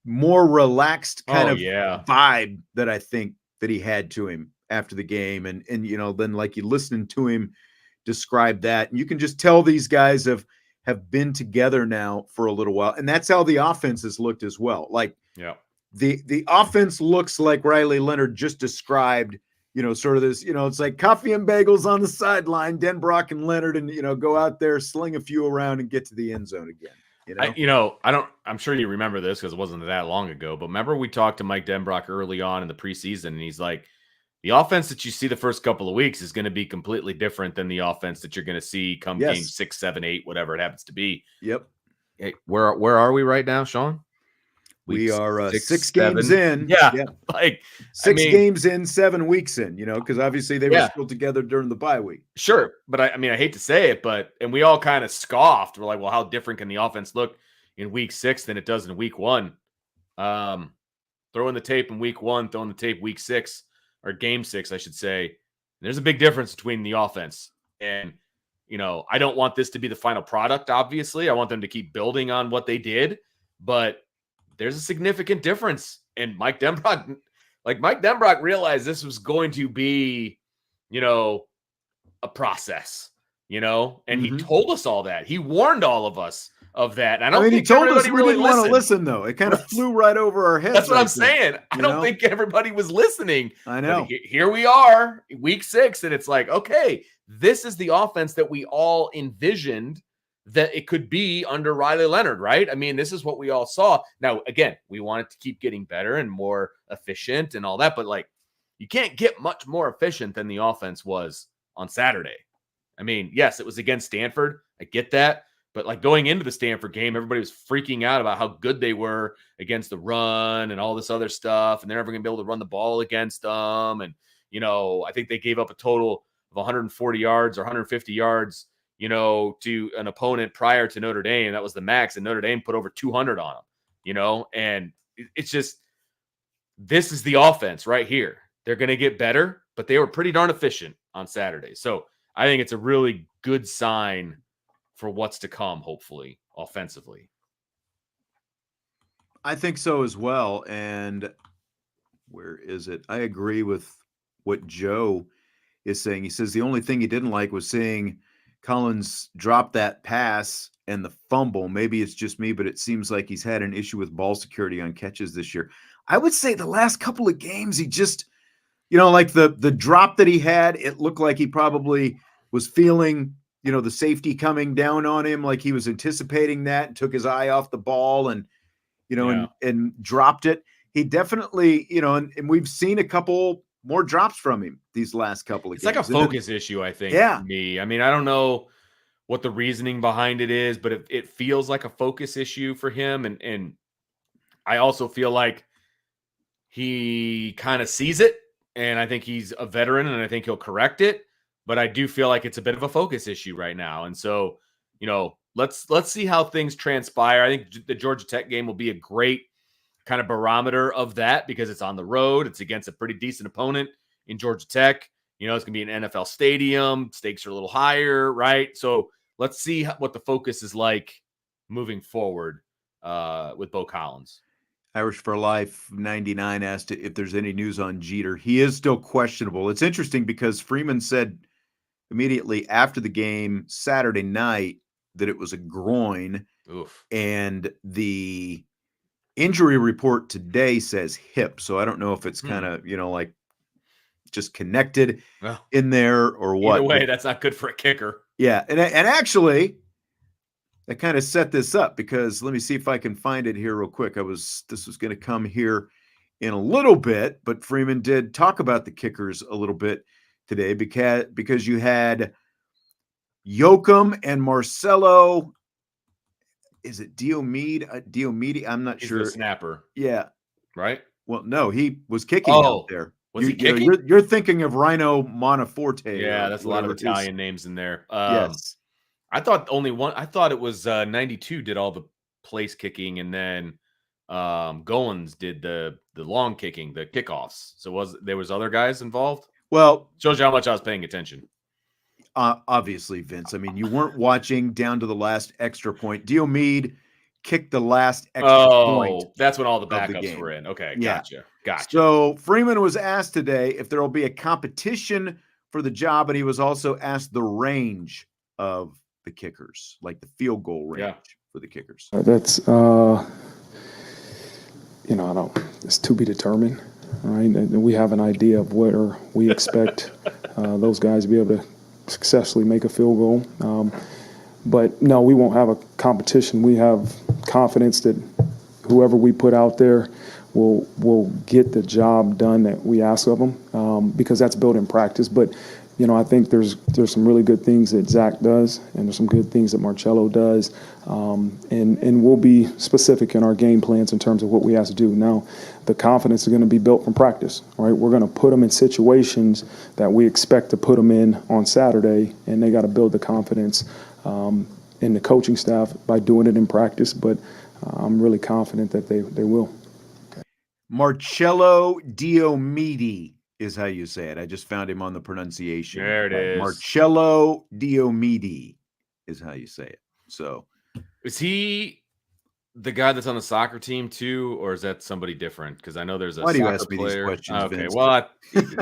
more relaxed kind of vibe that I think that he had to him after the game. And then like you listening to him describe that, and you can just tell these guys have been together now for a little while. And that's how the offense has looked as well. Like, the offense looks like Riley Leonard just described, sort of this, it's like coffee and bagels on the sideline, Denbrock and Leonard, and, go out there, sling a few around and get to the end zone again. I'm sure you remember this because it wasn't that long ago, but remember we talked to Mike Denbrock early on in the preseason, and he's like, the offense that you see the first couple of weeks is going to be completely different than the offense that you're going to see come game 6, 7, 8, whatever it happens to be. Yep. Hey, where are we right now, Sean? We are 6 games in. Yeah. Like 6 games in, 7 weeks in, because obviously they were still together during the bye week. Sure. But I hate to say it, and we all kind of scoffed. We're like, well, how different can the offense look in week 6 than it does in week 1? Throwing the tape in week 1, throwing the tape week 6, or game 6, I should say. There's a big difference between the offense. And, I don't want this to be the final product, obviously. I want them to keep building on what they did. But there's a significant difference. And Mike Denbrock realized this was going to be, a process, and he told us all that. He warned all of us of that. And I don't think he told us everybody we really didn't want to listen, though. It kind of flew right over our heads. That's what I'm saying. I don't think everybody was listening. I know. But here we are, week 6, and it's like, okay, this is the offense that we all envisioned that it could be under Riley Leonard, right? I mean, this is what we all saw. Now, again, we want it to keep getting better and more efficient and all that, but like, you can't get much more efficient than the offense was on Saturday. I mean, yes, it was against Stanford. I get that. But like going into the Stanford game, everybody was freaking out about how good they were against the run and all this other stuff. And they're never going to be able to run the ball against them. And, I think they gave up a total of 140 yards or 150 yards, to an opponent prior to Notre Dame. That was the max. And Notre Dame put over 200 on them, and it's just, this is the offense right here. They're going to get better, but they were pretty darn efficient on Saturday. So I think it's a really good sign for what's to come, hopefully, offensively. I think so as well. And where is it? I agree with what Joe is saying. He says the only thing he didn't like was seeing Collins drop that pass and the fumble. Maybe it's just me, but it seems like he's had an issue with ball security on catches this year. I would say the last couple of games, he just, like the drop that he had, it looked like he probably was feeling, the safety coming down on him, like he was anticipating that and took his eye off the ball and, and dropped it. He definitely, and we've seen a couple more drops from him these last couple of games. It's like a focus issue, I think, for me. I mean, I don't know what the reasoning behind it is, but it feels like a focus issue for him. And I also feel like he kind of sees it, and I think he's a veteran, and I think he'll correct it. But I do feel like it's a bit of a focus issue right now. And so, let's see how things transpire. I think the Georgia Tech game will be a great kind of barometer of that because it's on the road. It's against a pretty decent opponent in Georgia Tech. You know, it's going to be an NFL stadium. Stakes are a little higher, right? So let's see what the focus is like moving forward with Bo Collins. Irish for Life 99 asked if there's any news on Jeter. He is still questionable. It's interesting because Freeman said immediately after the game Saturday night that it was a groin. Oof. And the injury report today says hip. So I don't know if it's kind of, like just connected in there or what. Either way, that's not good for a kicker. Yeah. And actually, I kind of set this up because let me see if I can find it here real quick. This was going to come here in a little bit, but Freeman did talk about the kickers a little bit today because you had Yoakum and Marcelo. Is it Diomede? I'm not sure. The snapper. Yeah. Right? Well, no, he was kicking out there. Was he kicking? You're thinking of Rhino Monteforte. Yeah, that's a lot of Italian names in there. Yes. I thought it was 92 did all the place kicking, and then Goins did the long kicking, the kickoffs. So there was other guys involved? Well, shows you how much I was paying attention. Obviously, Vince. I mean, you weren't watching down to the last extra point. Diomede kicked the last extra point. Oh, that's when all the backups were in. Okay, gotcha. So Freeman was asked today if there will be a competition for the job, and he was also asked the range of the kickers, like the field goal range for the kickers. That's it's to be determined, right? And we have an idea of where we expect those guys to be able to successfully make a field goal. But no, we won't have a competition. We have confidence that whoever we put out there will get the job done that we ask of them, because that's built in practice. But I think there's some really good things that Zach does, and there's some good things that Marcello does, and we'll be specific in our game plans in terms of what we have to do. Now, the confidence is going to be built from practice, right? We're going to put them in situations that we expect to put them in on Saturday, and they got to build the confidence in the coaching staff by doing it in practice. But I'm really confident that they will. Marcello Diomede is how you say it. I just found him on the pronunciation. There it is. Marcello Diomede is how you say it. So is he the guy that's on the soccer team too, or is that somebody different? Because I know there's a Why do you soccer ask me player. these questions, Okay, Vince? well,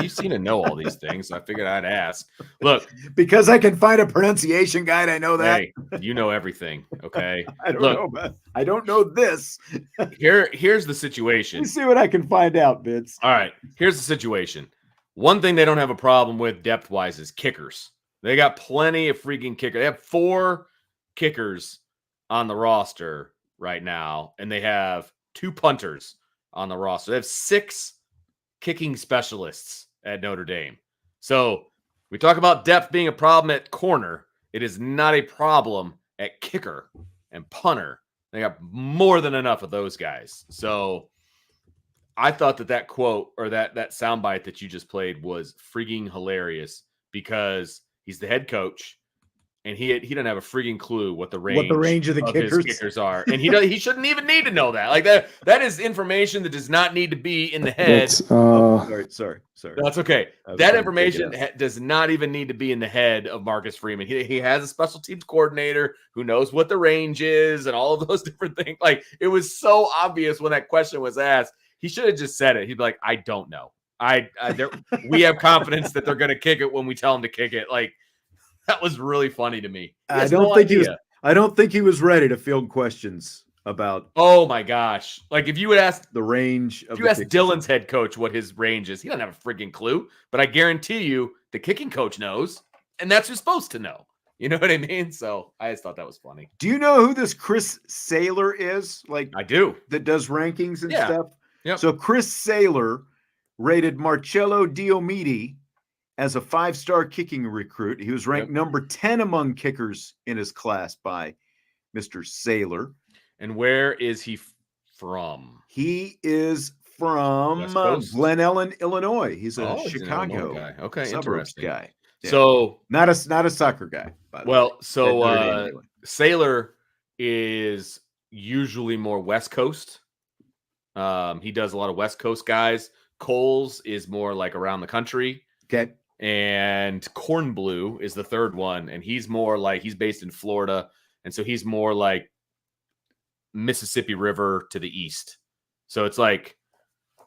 you seem to know all these things, so I figured I'd ask. Look, because I can find a pronunciation guide, I know that. Hey, you know everything, okay? I don't know this. Here's the situation. Let me see what I can find out, Vince. All right, here's the situation. One thing they don't have a problem with depth-wise is kickers. They got plenty of freaking kickers. They have 4 kickers on the roster right now, and they have 2 punters on the roster. They have 6 kicking specialists at Notre Dame. So we talk about depth being a problem at corner. It is not a problem at kicker and punter. They got more than enough of those guys. So I thought that quote or that soundbite that you just played was freaking hilarious because he's the head coach. And he doesn't have a freaking clue what the range of the kickers are, and he shouldn't even need to know that. Like that is information that does not need to be in the head. Sorry. That's okay. That information does not even need to be in the head of Marcus Freeman. He has a special teams coordinator who knows what the range is and all of those different things. Like it was so obvious when that question was asked. He should have just said it. He'd be like, "I don't know. We have confidence that they're going to kick it when we tell them to kick it." Like. That was really funny to me. I don't think he was ready to field questions about. Oh my gosh! Like if you would ask the range, if you ask Dylan's head coach what his range is, he doesn't have a freaking clue. But I guarantee you, the kicking coach knows, and that's who's supposed to know. You know what I mean? So I just thought that was funny. Do you know who this Chris Saylor is? Like I do. That does rankings and stuff. Yep. So Chris Saylor rated Marcello Diomede as a 5-star kicking recruit. He was ranked number 10 among kickers in his class by Mr. Saylor. And where is he from? He is from Glen Ellen, Illinois. He's a Chicago guy. Okay, suburbs interesting guy. Yeah. So not a soccer guy. By the way. Saylor is usually more West Coast. He does a lot of West Coast guys. Coles is more like around the country. Okay. And Corn Blue is the third one. And he's more like, he's based in Florida. And so he's more like Mississippi River to the east. So it's like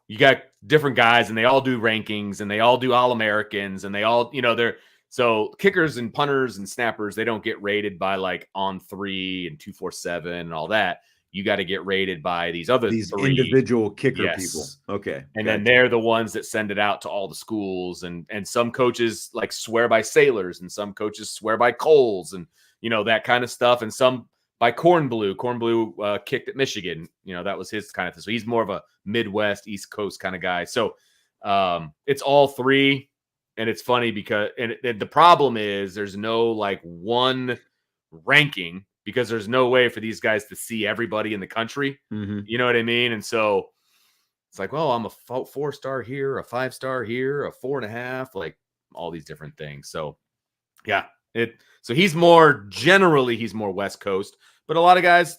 you got different guys and they all do rankings and they all do All-Americans and they all, they're so kickers and punters and snappers, they don't get rated by like on 3 and 247 and all that. You got to get rated by these three individual kicker people. Okay. And then they're the ones that send it out to all the schools. And some coaches like swear by Sailors and some coaches swear by Coles and, that kind of stuff. And some by Corn Blue. Corn Blue kicked at Michigan. That was his kind of thing. So he's more of a Midwest, East Coast kind of guy. So it's all three. And it's funny because the problem is there's no like one ranking, because there's no way for these guys to see everybody in the country. Mm-hmm. You know what I mean? And so it's like, well, I'm a 4-star here, a 5-star here, a 4.5, like all these different things. So yeah, so he's more West Coast, but a lot of guys,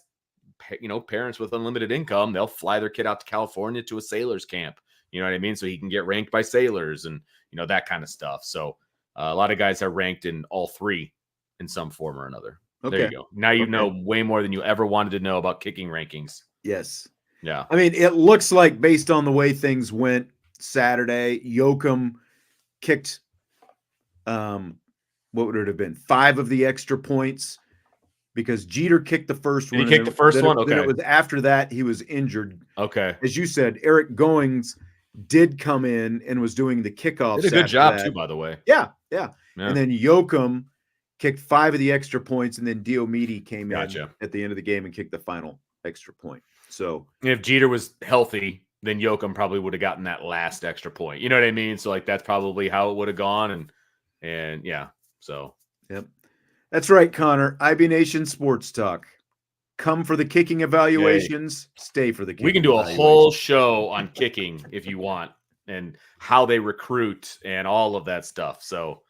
parents with unlimited income, they'll fly their kid out to California to a Sailors camp. You know what I mean? So he can get ranked by Sailors and, that kind of stuff. So a lot of guys are ranked in all three in some form or another. Okay. There you go. Now you know way more than you ever wanted to know about kicking rankings. Yes. Yeah. I mean, it looks like based on the way things went Saturday, Yoakum kicked, what would it have been? 5 of the extra points because Jeter kicked the first one. He kicked the first one? Okay. Then it was after that he was injured. Okay. As you said, Eric Goings did come in and was doing the kickoffs. Did a good job too, by the way. Yeah. And then Yoakum kicked 5 of the extra points, and then Diomede came in at the end of the game and kicked the final extra point. So if Jeter was healthy, then Yoakum probably would have gotten that last extra point. You know what I mean? So like that's probably how it would have gone. And yeah. So yep. That's right, Connor. IB Nation Sports Talk. Come for the kicking evaluations, stay for the kicking. We can do a whole show on kicking if you want and how they recruit and all of that stuff. So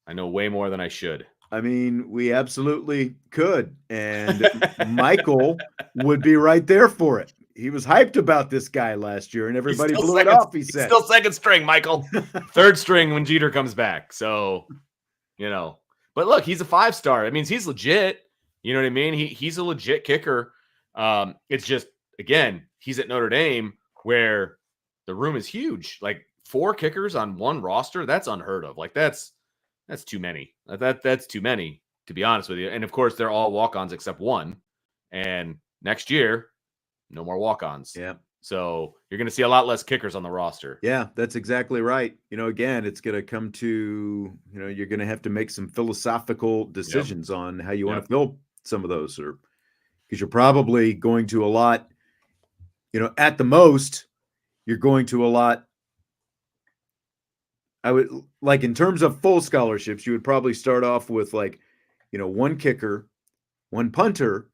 I know way more than I should. I mean, we absolutely could. And Michael would be right there for it. He was hyped about this guy last year, and everybody blew it off, he said. He's still second string, Michael. Third string when Jeter comes back. So, But look, he's a 5-star. That means he's legit. You know what I mean? He's a legit kicker. It's just, again, he's at Notre Dame where the room is huge. Like 4 kickers on one roster, that's unheard of. Like that's too many. That's too many, to be honest with you. And of course, they're all walk-ons except one. And next year, no more walk-ons. Yeah. So you're going to see a lot less kickers on the roster. Yeah, that's exactly right. Again, it's going to come to, you're going to have to make some philosophical decisions on how you want to fill some of those, or because you're probably going to a lot, at the most, you're going to a lot. I would like in terms of full scholarships, you would probably start off with like, 1 kicker, 1 punter,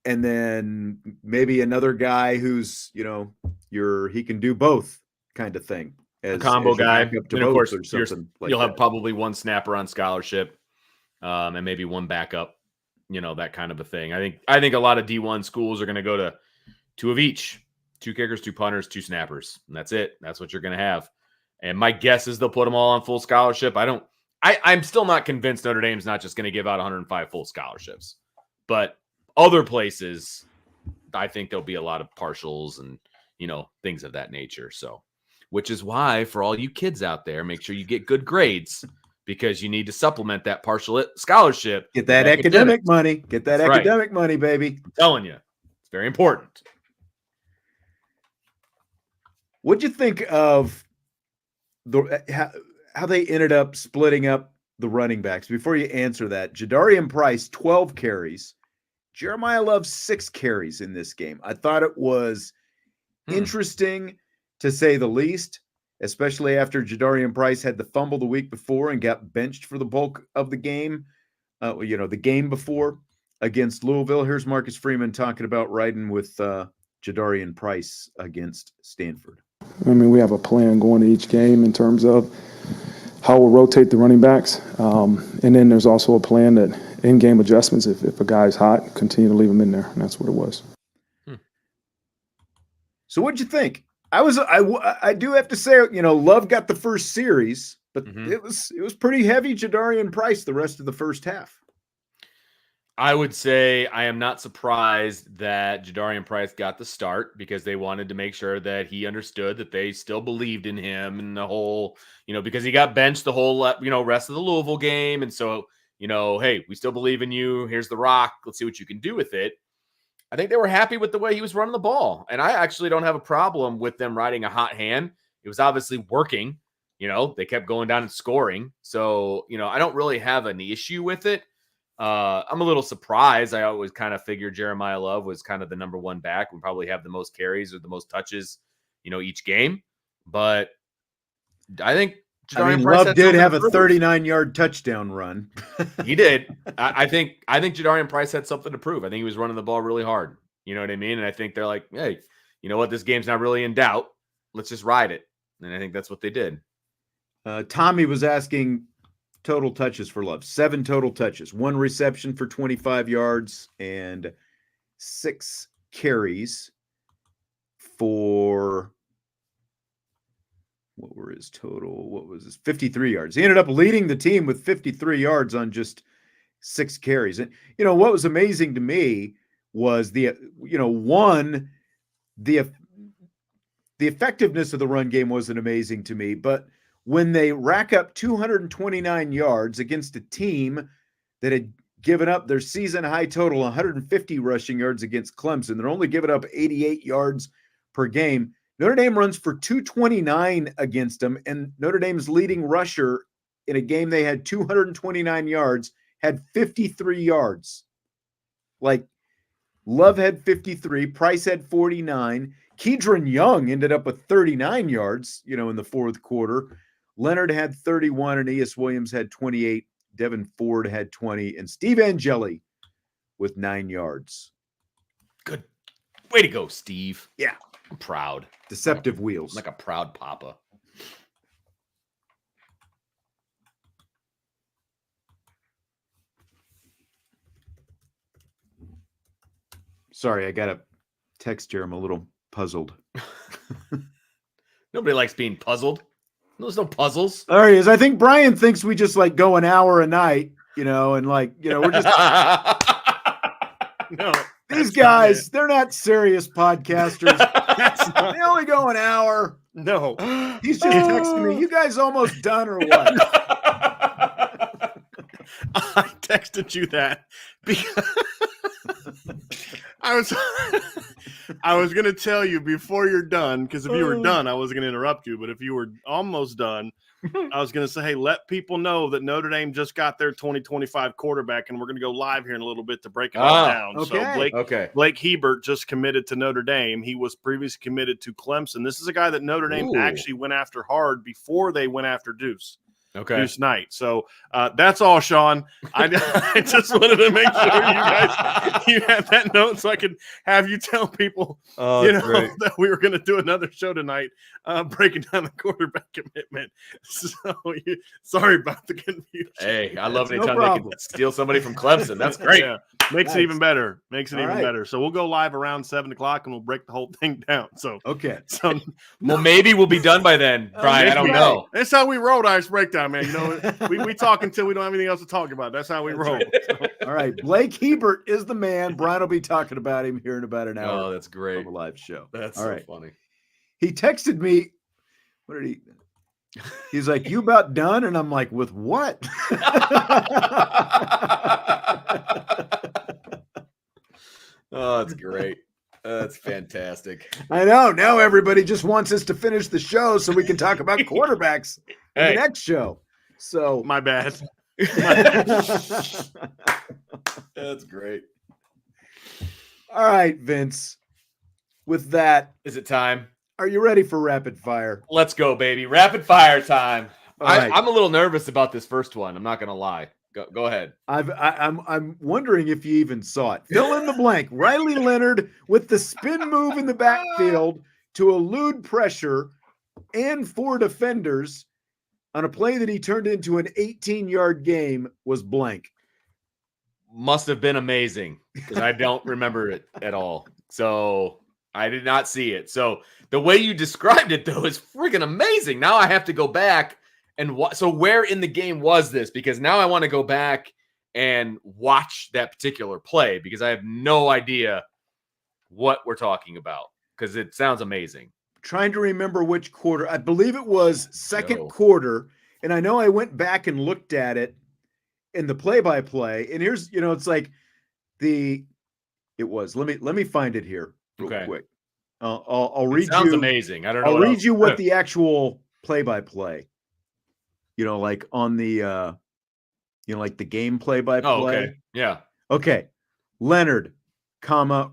and then maybe another guy who's, he can do both kind of thing. As, a combo guy. And of course, or something you'll have probably 1 snapper on scholarship, and maybe 1 backup, that kind of a thing. I think a lot of D1 schools are going to go to 2 of each, 2 kickers, 2 punters, 2 snappers. And that's it. That's what you're going to have. And my guess is they'll put them all on full scholarship. I'm still not convinced Notre Dame's not just going to give out 105 full scholarships, but other places, I think there'll be a lot of partials and, things of that nature. So, which is why for all you kids out there, make sure you get good grades because you need to supplement that partial scholarship. Get that academic money. Get that academic money, baby. I'm telling you, it's very important. What'd you think of how they ended up splitting up the running backs? Before you answer that, Jadarian Price, 12 carries. Jeremiah Love, 6 carries in this game. I thought it was interesting, to say the least, especially after Jadarian Price had the fumble the week before and got benched for the bulk of the game, the game before against Louisville. Here's Marcus Freeman talking about riding with Jadarian Price against Stanford. I mean, we have a plan going to each game in terms of how we'll rotate the running backs. And then there's also a plan that in-game adjustments, if a guy's hot, continue to leave him in there. And that's what it was. So what'd you think? I do have to say, Love got the first series, but it was pretty heavy Jadarian Price the rest of the first half. I would say I am not surprised that Jadarian Price got the start because they wanted to make sure that he understood that they still believed in him and the whole, because he got benched the whole, rest of the Louisville game. And so, hey, we still believe in you. Here's the rock. Let's see what you can do with it. I think they were happy with the way he was running the ball. And I actually don't have a problem with them riding a hot hand. It was obviously working. They kept going down and scoring. So, I don't really have an issue with it. I'm a little surprised. I always kind of figured Jeremiah Love was kind of the number one back. We probably have the most carries or the most touches, each game. But I think Love did have a 39-yard touchdown run. He did. I think Jadarian Price had something to prove. I think he was running the ball really hard. You know what I mean? And I think they're like, hey, you know what? This game's not really in doubt. Let's just ride it. And I think that's what they did. Tommy was asking total touches for Love. 7 total touches, 1 reception for 25 yards, and 6 carries for, what were his total? What was his 53 yards? He ended up leading the team with 53 yards on just 6 carries. And, what was amazing to me was the effectiveness of the run game wasn't amazing to me, but when they rack up 229 yards against a team that had given up their season high total 150 rushing yards against Clemson, they're only giving up 88 yards per game. Notre Dame runs for 229 against them, and Notre Dame's leading rusher in a game they had 229 yards had 53 yards. Like, Love had 53, Price had 49. Kedron Young ended up with 39 yards, in the fourth quarter. Leonard had 31, and E.S. Williams had 28. Devin Ford had 20, and Steve Angeli with 9 yards. Good. Way to go, Steve. Yeah. I'm proud. Deceptive wheels. Like a proud papa. Sorry, I got a text here. I'm a little puzzled. Nobody likes being puzzled. There's no puzzles. There he is. I think Brian thinks we just go an hour a night, and we're just no. These guys, they're not serious podcasters. They only go an hour. No. He's just texting me. You guys almost done or what? I texted you that because I was going to tell you before you're done, because if you were done, I wasn't going to interrupt you. But if you were almost done, I was going to say, hey, let people know that Notre Dame just got their 2025 quarterback, and we're going to go live here in a little bit to break it all down. Okay. So Blake Hebert just committed to Notre Dame. He was previously committed to Clemson. This is a guy that Notre Dame actually went after hard before they went after Deuce. Deuce Knight. So that's all, Sean. I just wanted to make sure you had that note so I could have you tell people that we were going to do another show tonight breaking down the quarterback commitment. So sorry about the confusion. Hey, I love anytime they can steal somebody from Clemson. That's great. Yeah. Makes it even better. Better. So we'll go live around 7:00 and we'll break the whole thing down. So So well, maybe we'll be done by then, Brian. I don't know. That's how we roll Ice Breakdown, man. We talk until we don't have anything else to talk about. That's how we roll. All right. Blake Hebert is the man. Brian will be talking about him here in about an hour. Oh, that's great. On the live show. That's all right. Funny. He texted me. What did he? He's like, you about done? And I'm like, with what? Oh, that's great. That's fantastic. I know. Now everybody just wants us to finish the show so we can talk about quarterbacks in the next show. So my bad. That's great. All right, Vince. With that, is it time? Are you ready for rapid fire? Let's go, baby. Rapid fire time. Right. I'm a little nervous about this first one. I'm not going to lie. Go ahead. I'm wondering if you even saw it. Fill in the blank. Riley Leonard with the spin move in the backfield to elude pressure and 4 defenders on a play that he turned into an 18-yard game was blank. Must have been amazing because I don't remember it at all. So I did not see it. So the way you described it, though, is freaking amazing. Now I have to go back and so where in the game was this? Because now I want to go back and watch that particular play because I have no idea what we're talking about because it sounds amazing. Trying to remember which quarter. I believe it was second quarter. And I know I went back and looked at it in the play-by-play. And here's, it's like it was. Let me find it here real quick. I'll read you. Sounds amazing. I don't know. I'll read you what the actual play-by-play, like on the, like the game play-by-play. Oh, okay. Yeah. Okay. Leonard,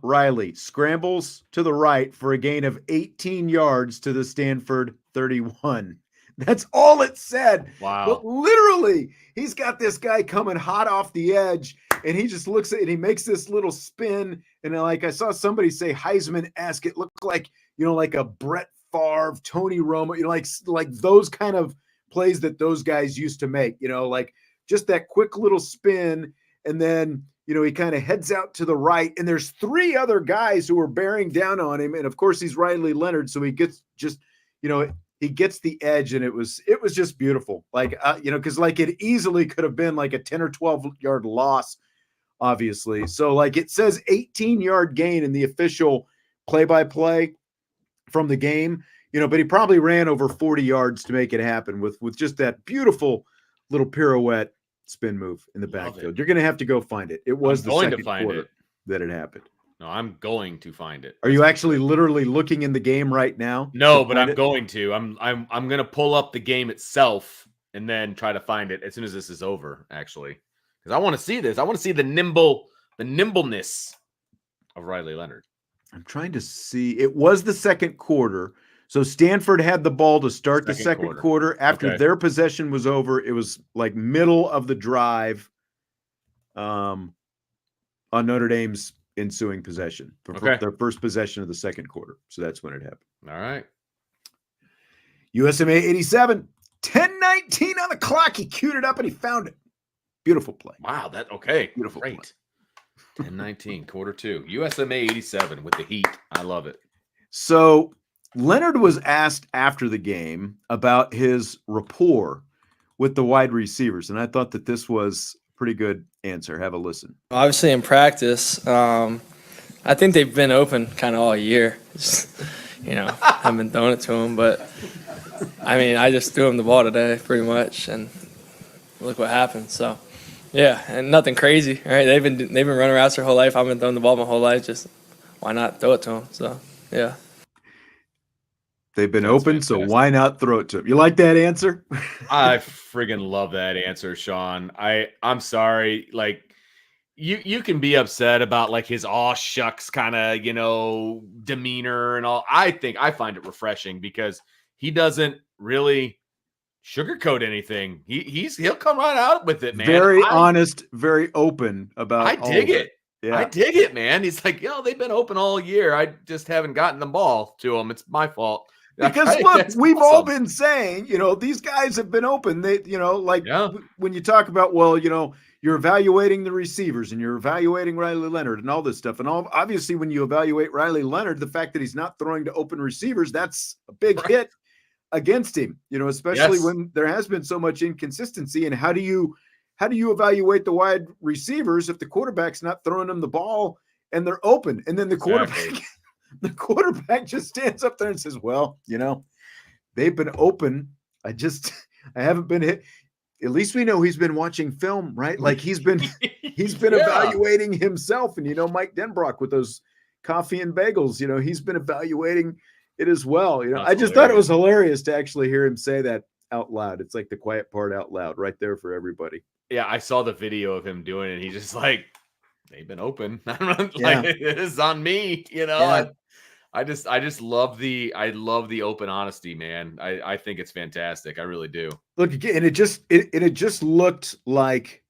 Riley scrambles to the right for a gain of 18 yards to the Stanford 31. That's all it said. Wow. But literally, he's got this guy coming hot off the edge, and he just looks at it, and he makes this little spin. And like I saw somebody say Heisman-esque. It looked like, like a Brett Favre, Tony Romo, like those kind of plays that those guys used to make, like just that quick little spin. And then, he kind of heads out to the right, and there's three other guys who are bearing down on him. And of course, he's Riley Leonard. So he gets just, he gets the edge, and it was just beautiful. Like, because like it easily could have been like a 10 or 12 yard loss, obviously. So like it says 18-yard gain in the official play-by-play from the game, but he probably ran over 40 yards to make it happen with just that beautiful little pirouette spin move in the backfield. You're going to have to go find it. It was the second quarter that it happened. No, I'm going to find it. Are you actually literally looking in the game right now? No, but I'm going to. I'm going to pull up the game itself and then try to find it as soon as this is over, actually. Because I want to see this. I want to see the nimbleness of Riley Leonard. I'm trying to see. It was the second quarter. So Stanford had the ball to start the second quarter. After their possession was over, it was like middle of the drive on Notre Dame's ensuing possession for their first possession of the second quarter. So that's when it happened. All right. USMA 87, 10-19 on the clock. He queued it up and he found it. Beautiful play. Wow. Beautiful. Great. 10-19, quarter two. USMA 87 with the heat. I love it. So Leonard was asked after the game about his rapport with the wide receivers, and I thought that this was a pretty good answer. Have a listen. Obviously, in practice, I think they've been open kind of all year. Just, haven't been throwing it to them, but I mean, I just threw him the ball today, pretty much, and look what happened. So, yeah, and nothing crazy, right? They've been running routes their whole life. I've been throwing the ball my whole life. Just why not throw it to them? So, yeah. They've been open, fantastic. So why not throw it to him? You like that answer? I friggin' love that answer, Sean. I'm sorry. Like, you can be upset about like his aw shucks kind of, demeanor and all. I find it refreshing because he doesn't really sugarcoat anything. He'll come right out with it, man. Very honest, very open about I dig it. Yeah. I dig it, man. He's like, they've been open all year. I just haven't gotten the ball to them. It's my fault. Because look, we've all been saying, these guys have been open. They, when you talk about, you're evaluating the receivers and you're evaluating Riley Leonard and all this stuff. And obviously when you evaluate Riley Leonard, the fact that he's not throwing to open receivers, that's a big hit against him, especially when there has been so much inconsistency. And how do you evaluate the wide receivers if the quarterback's not throwing them the ball and they're open? And then the quarterback just stands up there and says, they've been open. I haven't been hit. At least we know he's been watching film, right? Like he's been evaluating himself. And, Mike Denbrock with those coffee and bagels, he's been evaluating it as well. I just thought it was hilarious to actually hear him say that out loud. It's like the quiet part out loud right there for everybody. Yeah. I saw the video of him doing it. He's just like, they've been open. It is on me, Yeah. I just love the open honesty, man. I think it's fantastic. I really do. Look again, it just looked like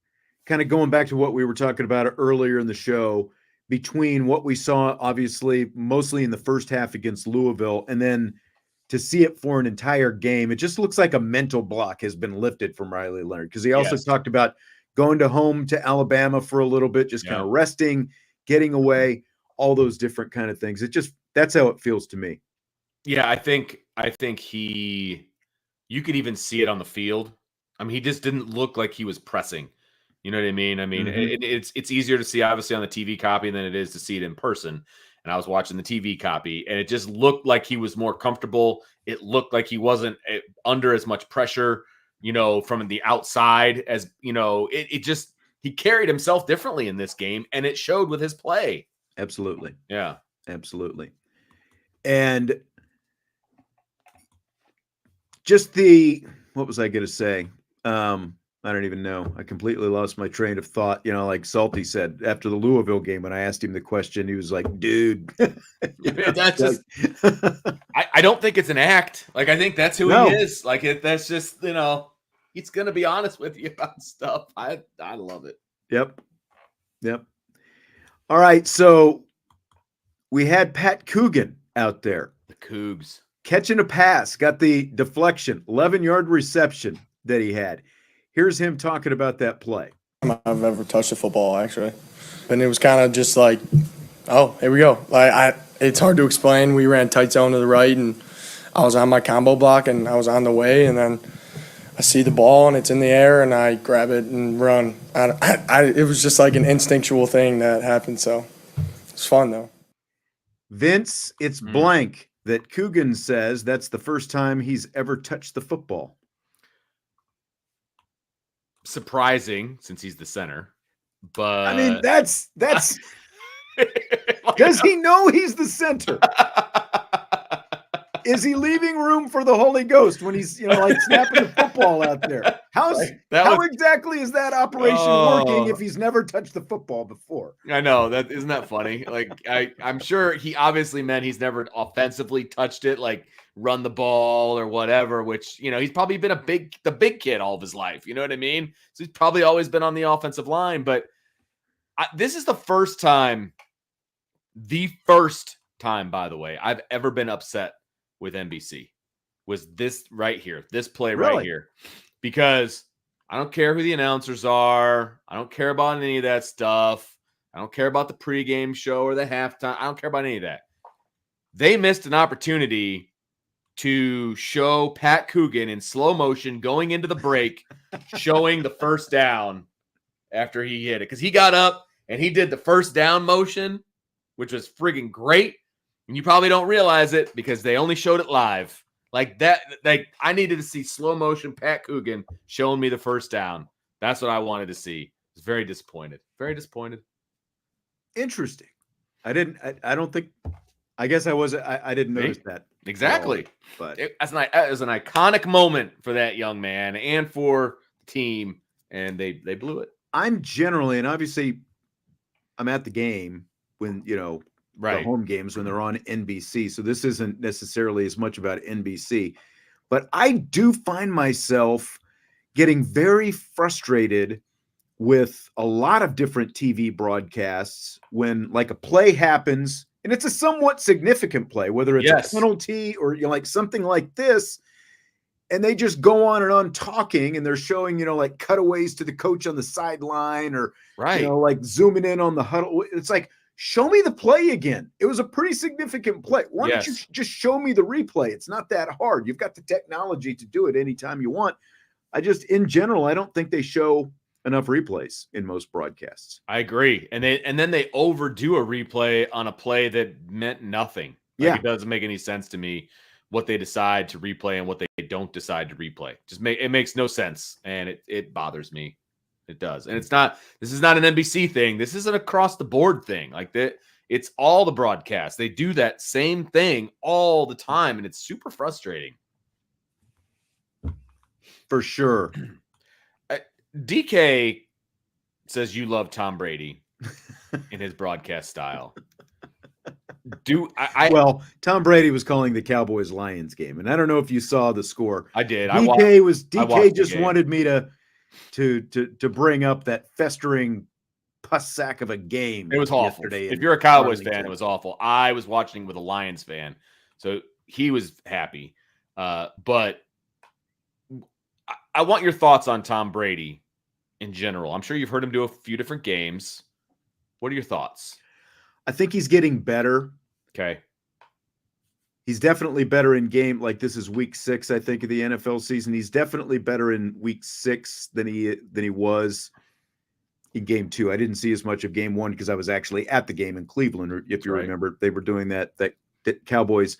kind of going back to what we were talking about earlier in the show between what we saw, obviously, mostly in the first half against Louisville, and then to see it for an entire game. It just looks like a mental block has been lifted from Riley Leonard because he also talked about going home to Alabama for a little bit, just kind of resting, getting away, all those different kind of things. That's how it feels to me. Yeah, I think you could even see it on the field. I mean, he just didn't look like he was pressing. You know what I mean? I mean, it's easier to see obviously on the TV copy than it is to see it in person. And I was watching the TV copy, and it just looked like he was more comfortable. It looked like he wasn't under as much pressure, from the outside as, he carried himself differently in this game, and it showed with his play. Absolutely. Yeah. Absolutely. And just what was I going to say? I don't even know. I completely lost my train of thought. Like Salty said after the Louisville game, when I asked him the question, he was like, dude, that's just, I don't think it's an act. Like, I think that's who he is. Like, that's just, he's going to be honest with you about stuff. I love it. Yep. All right. So we had Pat Coogan out there. The Cougs. Catching a pass, got the deflection, 11-yard reception that he had. Here's him talking about that play. I've ever touched a football, actually. And it was kind of just like, oh, here we go. It's hard to explain. We ran tight zone to the right, and I was on my combo block, and I was on the way, and then I see the ball, and it's in the air, and I grab it and run. It was just like an instinctual thing that happened, so it's fun, though. Vince, it's blank that Coogan says that's the first time he's ever touched the football. Surprising, since he's the center, but I mean that's does he know he's the center? Is he leaving room for the Holy Ghost when he's snapping the football out there? How exactly is that operation working if he's never touched the football before? I know that isn't that funny. Like I'm sure he obviously meant he's never offensively touched it, like run the ball or whatever, which, he's probably been the big kid all of his life. You know what I mean? So he's probably always been on the offensive line, but this is the first time, by the way, I've ever been upset with NBC was this right here, this play right here, because I don't care who the announcers are. I don't care about any of that stuff. I don't care about the pregame show or the halftime. I don't care about any of that. They missed an opportunity to show Pat Coogan in slow motion going into the break, showing the first down after he hit it. Because he got up and he did the first down motion, which was friggin' great. And you probably don't realize it because they only showed it live. Like that, I needed to see slow motion Pat Coogan showing me the first down. That's what I wanted to see. I was very disappointed. Very disappointed. Interesting. I guess I wasn't. I didn't notice that. Exactly. But it was an iconic moment for that young man and for the team, and they blew it. I'm generally, and obviously, I'm at the game when the home games when they're on NBC. So this isn't necessarily as much about NBC, but I do find myself getting very frustrated with a lot of different TV broadcasts when like a play happens and it's a somewhat significant play, whether it's a penalty or like something like this, and they just go on and on talking and they're showing, like cutaways to the coach on the sideline or, like zooming in on the huddle. It's like, show me the play again. It was a pretty significant play. Why don't you just show me the replay? It's not that hard. You've got the technology to do it anytime you want. In general, I don't think they show enough replays in most broadcasts. I agree. And then they overdo a replay on a play that meant nothing. It doesn't make any sense to me what they decide to replay and what they don't decide to replay. It makes no sense. And it bothers me. It does. And this is not an NBC thing. This is an across the board thing. Like that, it's all the broadcasts. They do that same thing all the time. And it's super frustrating. For sure. DK says you love Tom Brady in his broadcast style. Well, Tom Brady was calling the Cowboys-Lions game. And I don't know if you saw the score. I did. DK just wanted me to bring up that festering pus sack of a game. It was awful. If you're a Cowboys fan, it was awful. I was watching with a Lions fan, so he was happy. But I want your thoughts on Tom Brady in general. I'm sure you've heard him do a few different games. What are your thoughts? I think he's getting better. Okay. He's definitely better in game. Like this is week 6, I think, of the NFL season. He's definitely better in week 6 than he was in game 2. I didn't see as much of game 1 because I was actually at the game in Cleveland. Or if you remember, they were doing that Cowboys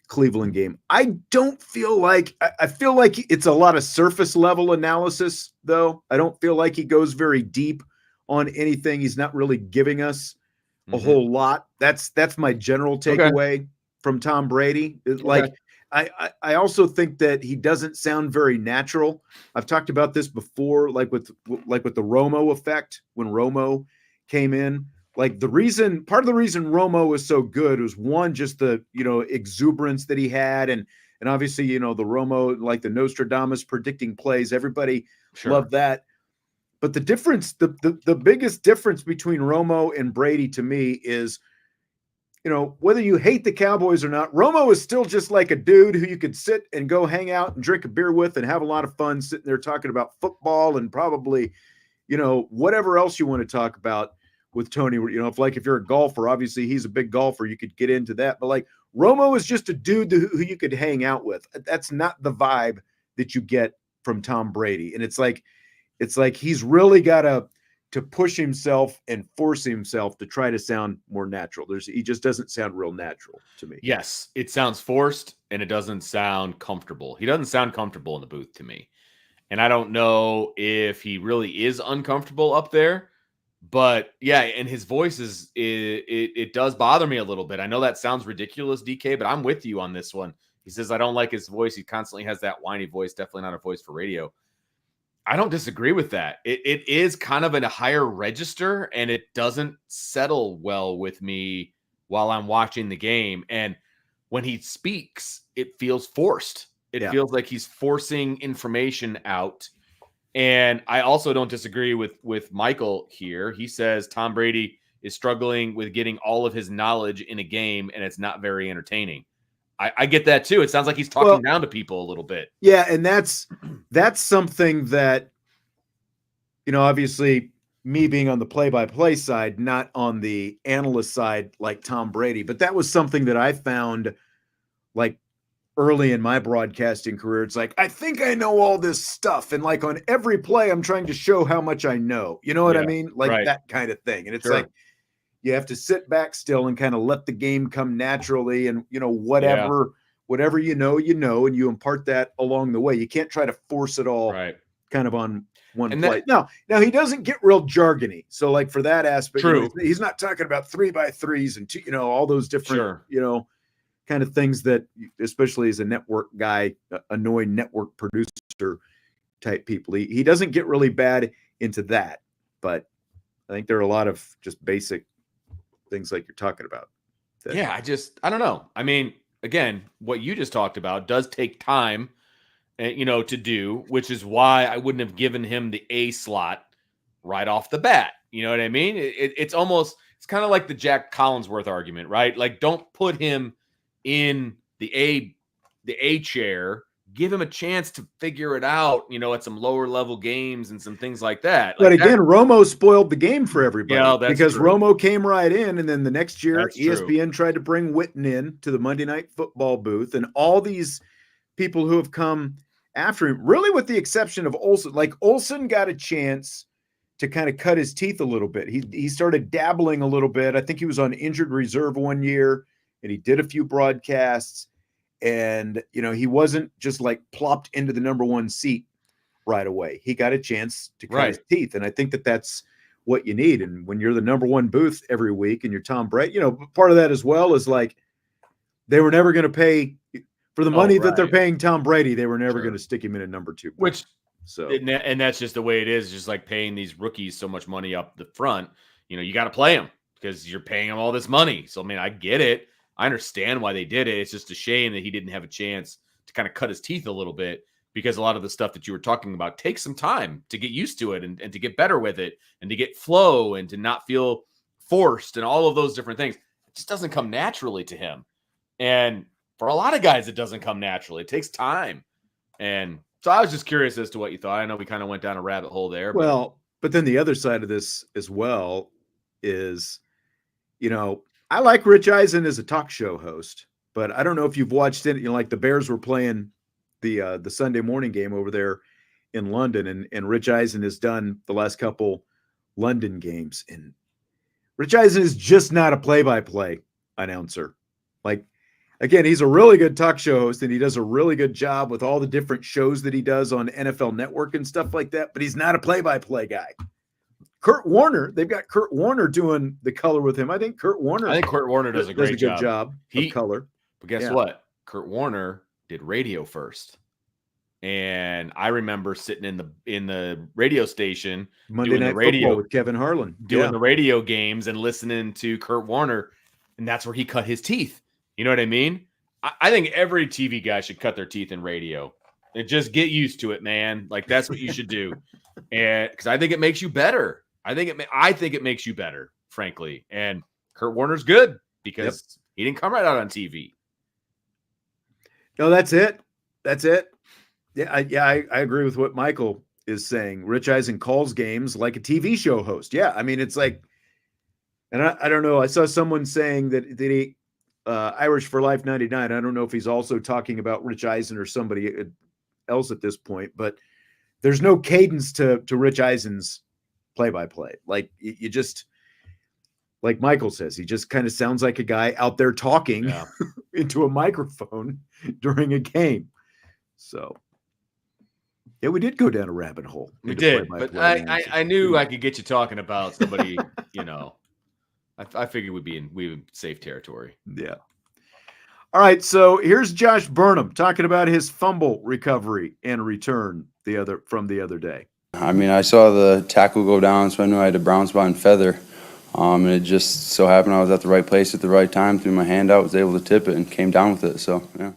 Cleveland game. I don't feel like I feel like it's a lot of surface level analysis, though. I don't feel like he goes very deep on anything. He's not really giving us a whole lot. That's my general takeaway from Tom Brady. Like I also think that he doesn't sound very natural. I've talked about this before, like with the Romo effect when Romo came in. Like part of the reason Romo was so good was one, just the, exuberance that he had. And obviously, the Romo, like the Nostradamus predicting plays, everybody loved that. But the difference, the biggest difference between Romo and Brady to me is, whether you hate the Cowboys or not, Romo is still just like a dude who you could sit and go hang out and drink a beer with and have a lot of fun sitting there talking about football and probably, whatever else you want to talk about with Tony. If you're a golfer, obviously he's a big golfer, you could get into that. But like Romo is just a dude who you could hang out with. That's not the vibe that you get from Tom Brady. And it's like he's really got to push himself and force himself to try to sound more natural. He just doesn't sound real natural to me. Yes, it sounds forced and it doesn't sound comfortable. He doesn't sound comfortable in the booth to me. And I don't know if he really is uncomfortable up there, but yeah, and his voice it does bother me a little bit. I know that sounds ridiculous, DK, but I'm with you on this one. He says, I don't like his voice. He constantly has that whiny voice. Definitely not a voice for radio. I don't disagree with that. It is kind of in a higher register, and it doesn't settle well with me while I'm watching the game. And when he speaks, it feels forced. It feels like he's forcing information out. And I also don't disagree with Michael here. He says Tom Brady is struggling with getting all of his knowledge in a game, and it's not very entertaining. I get that too. It sounds like he's talking down to people a little bit. Yeah, and that's something that, obviously me being on the play-by-play side, not on the analyst side like Tom Brady, but that was something that I found like early in my broadcasting career. It's like, I think I know all this stuff. And like on every play, I'm trying to show how much I know. You know what I mean? Like that kind of thing. And it's like, you have to sit back still and kind of let the game come naturally. And, whatever you know, and you impart that along the way. You can't try to force it all kind of on one play. Now he doesn't get real jargony. So like for that aspect, he's not talking about 3x3s and all those different, kind of things that, especially as a network guy, annoying network producer type people, he doesn't get really bad into that. But I think there are a lot of just basic things like you're talking about. I don't know. I mean, again, what you just talked about does take time, to do, which is why I wouldn't have given him the A slot right off the bat. You know what I mean? It's kind of like the Jack Collinsworth argument, right? Like, don't put him in the A chair. Give him a chance to figure it out, at some lower level games and some things like that. But again, Romo spoiled the game for everybody because true. Romo came right in, and then the next year ESPN tried to bring Witten in to the Monday Night Football booth, and all these people who have come after him, really with the exception of Olsen. Like Olsen got a chance to kind of cut his teeth a little bit. He started dabbling a little bit. I think he was on injured reserve one year, and he did a few broadcasts. And, he wasn't just like plopped into the number one seat right away. He got a chance to cut his teeth. And I think that that's what you need. And when you're the number one booth every week and you're Tom Brady, part of that as well is like, they were never going to pay for the money that they're paying Tom Brady. They were never going to stick him in a number two booth. And that's just the way it is. Just like paying these rookies so much money up the front, you got to play them because you're paying them all this money. So, I mean, I get it. I understand why they did it. It's just a shame that he didn't have a chance to kind of cut his teeth a little bit, because a lot of the stuff that you were talking about takes some time to get used to it and to get better with it and to get flow and to not feel forced and all of those different things. It just doesn't come naturally to him. And for a lot of guys, it doesn't come naturally. It takes time. And so I was just curious as to what you thought. I know we kind of went down a rabbit hole there. Well, but then the other side of this as well is, I like Rich Eisen as a talk show host. but I don't know if you've watched it. Like the Bears were playing the Sunday morning game over there in London, and Rich Eisen has done the last couple London games, and Rich Eisen is just not a play-by-play announcer. Like, again, he's a really good talk show host, and he does a really good job with all the different shows that he does on NFL Network and stuff like that, but he's not a play-by-play guy. Kurt Warner, they've got Kurt Warner doing the color with him. I think Kurt Warner does a great good job of color. But guess what? Kurt Warner did radio first. And I remember sitting in the radio station Monday Night Football with Kevin Harlan, doing the radio games and listening to Kurt Warner, and that's where he cut his teeth. You know what I mean? I think every TV guy should cut their teeth in radio. And just get used to it, man. Like, that's what you should do. And because I think it makes you better. I think it makes you better, frankly. And Kurt Warner's good because he didn't come right out on TV. No, that's it. That's it. Yeah, I agree with what Michael is saying. Rich Eisen calls games like a TV show host. Yeah, I mean, it's like, and I don't know. I saw someone saying that he Irish for Life 99. I don't know if he's also talking about Rich Eisen or somebody else at this point, but there's no cadence to Rich Eisen's play-by-play. Like, you just, like Michael says, he just kind of sounds like a guy out there talking into a microphone during a game. So, yeah, we did go down a rabbit hole. We did, but I knew I could get you talking about somebody, you know. I figured we'd be in safe territory. Yeah. All right, so here's Josh Burnham talking about his fumble recovery and return from the other day. I mean, I saw the tackle go down, so I knew I had a brown spot and feather. And it just so happened I was at the right place at the right time, threw my hand out, was able to tip it, and came down with it. So, yeah.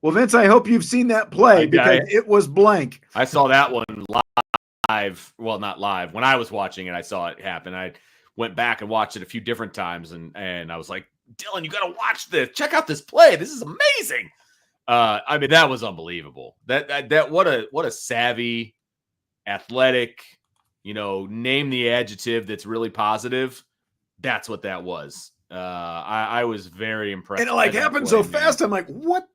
Well, Vince, I hope you've seen that play because it was blank. I saw that one live. Well, not live. When I was watching it, I saw it happen. I went back and watched it a few different times, and I was like, Dylan, you got to watch this. Check out this play. This is amazing. I mean, that was unbelievable. That what a savvy, athletic, name the adjective that's really positive. That's what that was. I was very impressed. And it happened so fast. I'm like, what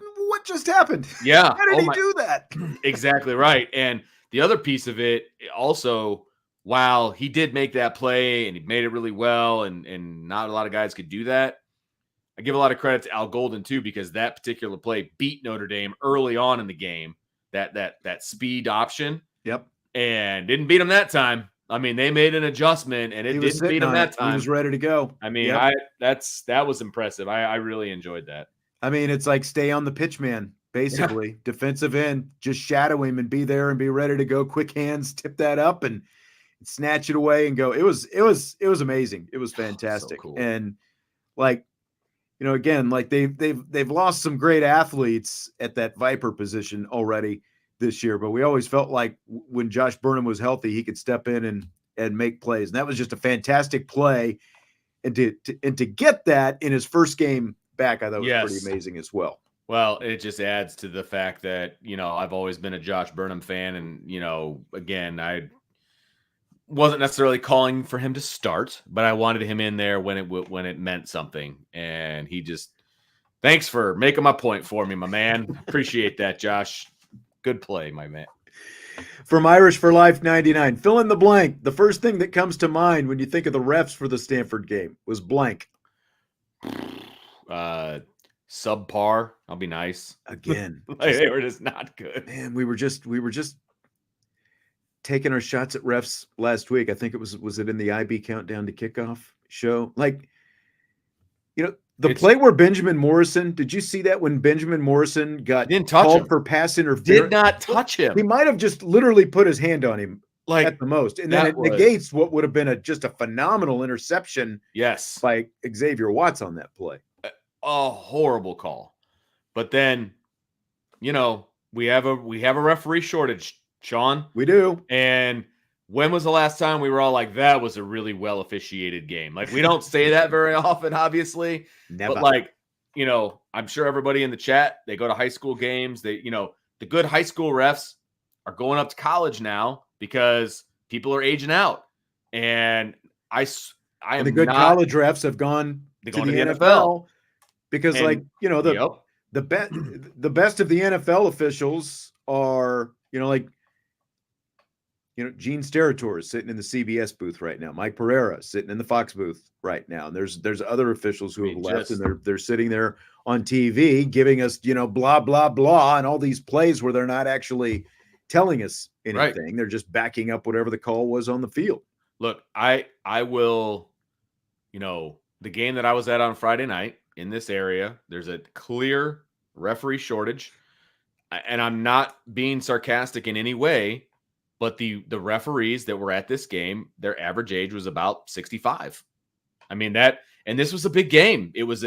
just happened? Yeah. How did he do that? Exactly right. And the other piece of it also, while he did make that play and he made it really well, and not a lot of guys could do that, I give a lot of credit to Al Golden too, because that particular play beat Notre Dame early on in the game, that speed option. Yep. And didn't beat him that time. I mean, they made an adjustment and it didn't beat him that time. He was ready to go. I mean, that was impressive. I really enjoyed that. I mean, it's like stay on the pitch, man, basically. Defensive end, just shadow him and be there and be ready to go. Quick hands, tip that up and snatch it away and go. It was amazing. It was fantastic. So cool. And again, like they've lost some great athletes at that Viper position already this year, but we always felt like when Josh Burnham was healthy, he could step in and make plays. And that was just a fantastic play. And to get that in his first game back, I thought was pretty amazing as well. Well, it just adds to the fact that, I've always been a Josh Burnham fan. And, again, I wasn't necessarily calling for him to start, but I wanted him in there when it meant something. And thanks for making my point for me, my man. Appreciate that, Josh. Good play, my man. From Irish for Life 99, fill in the blank. The first thing that comes to mind when you think of the refs for the Stanford game was blank. Subpar. I'll be nice. Again, they were just not good. Man, we were just taking our shots at refs last week. I think it was it in the IB Countdown to Kickoff show? The play where Benjamin Morrison, did you see that when Benjamin Morrison got called for pass interference? Did not touch him. He might have just literally put his hand on him at the most. And then it negates what would have been just a phenomenal interception by Xavier Watts on that play. A horrible call. But then, we have a referee shortage, Sean. We do. And when was the last time we were all like, that was a really well officiated game? Like, we don't say that very often, obviously. Never. But I'm sure everybody in the chat, they go to high school games. They, the good high school refs are going up to college now because people are aging out. And I am the good college refs have gone to the NFL. because the best of the NFL officials are, Gene Steratore is sitting in the CBS booth right now. Mike Pereira sitting in the Fox booth right now. And there's other officials who have left, and they're sitting there on TV giving us, blah, blah, blah, and all these plays where they're not actually telling us anything. Right. They're just backing up whatever the call was on the field. Look, I will, the game that I was at on Friday night in this area, there's a clear referee shortage. And I'm not being sarcastic in any way, but the referees that were at this game, their average age was about 65. I mean, and this was a big game. It was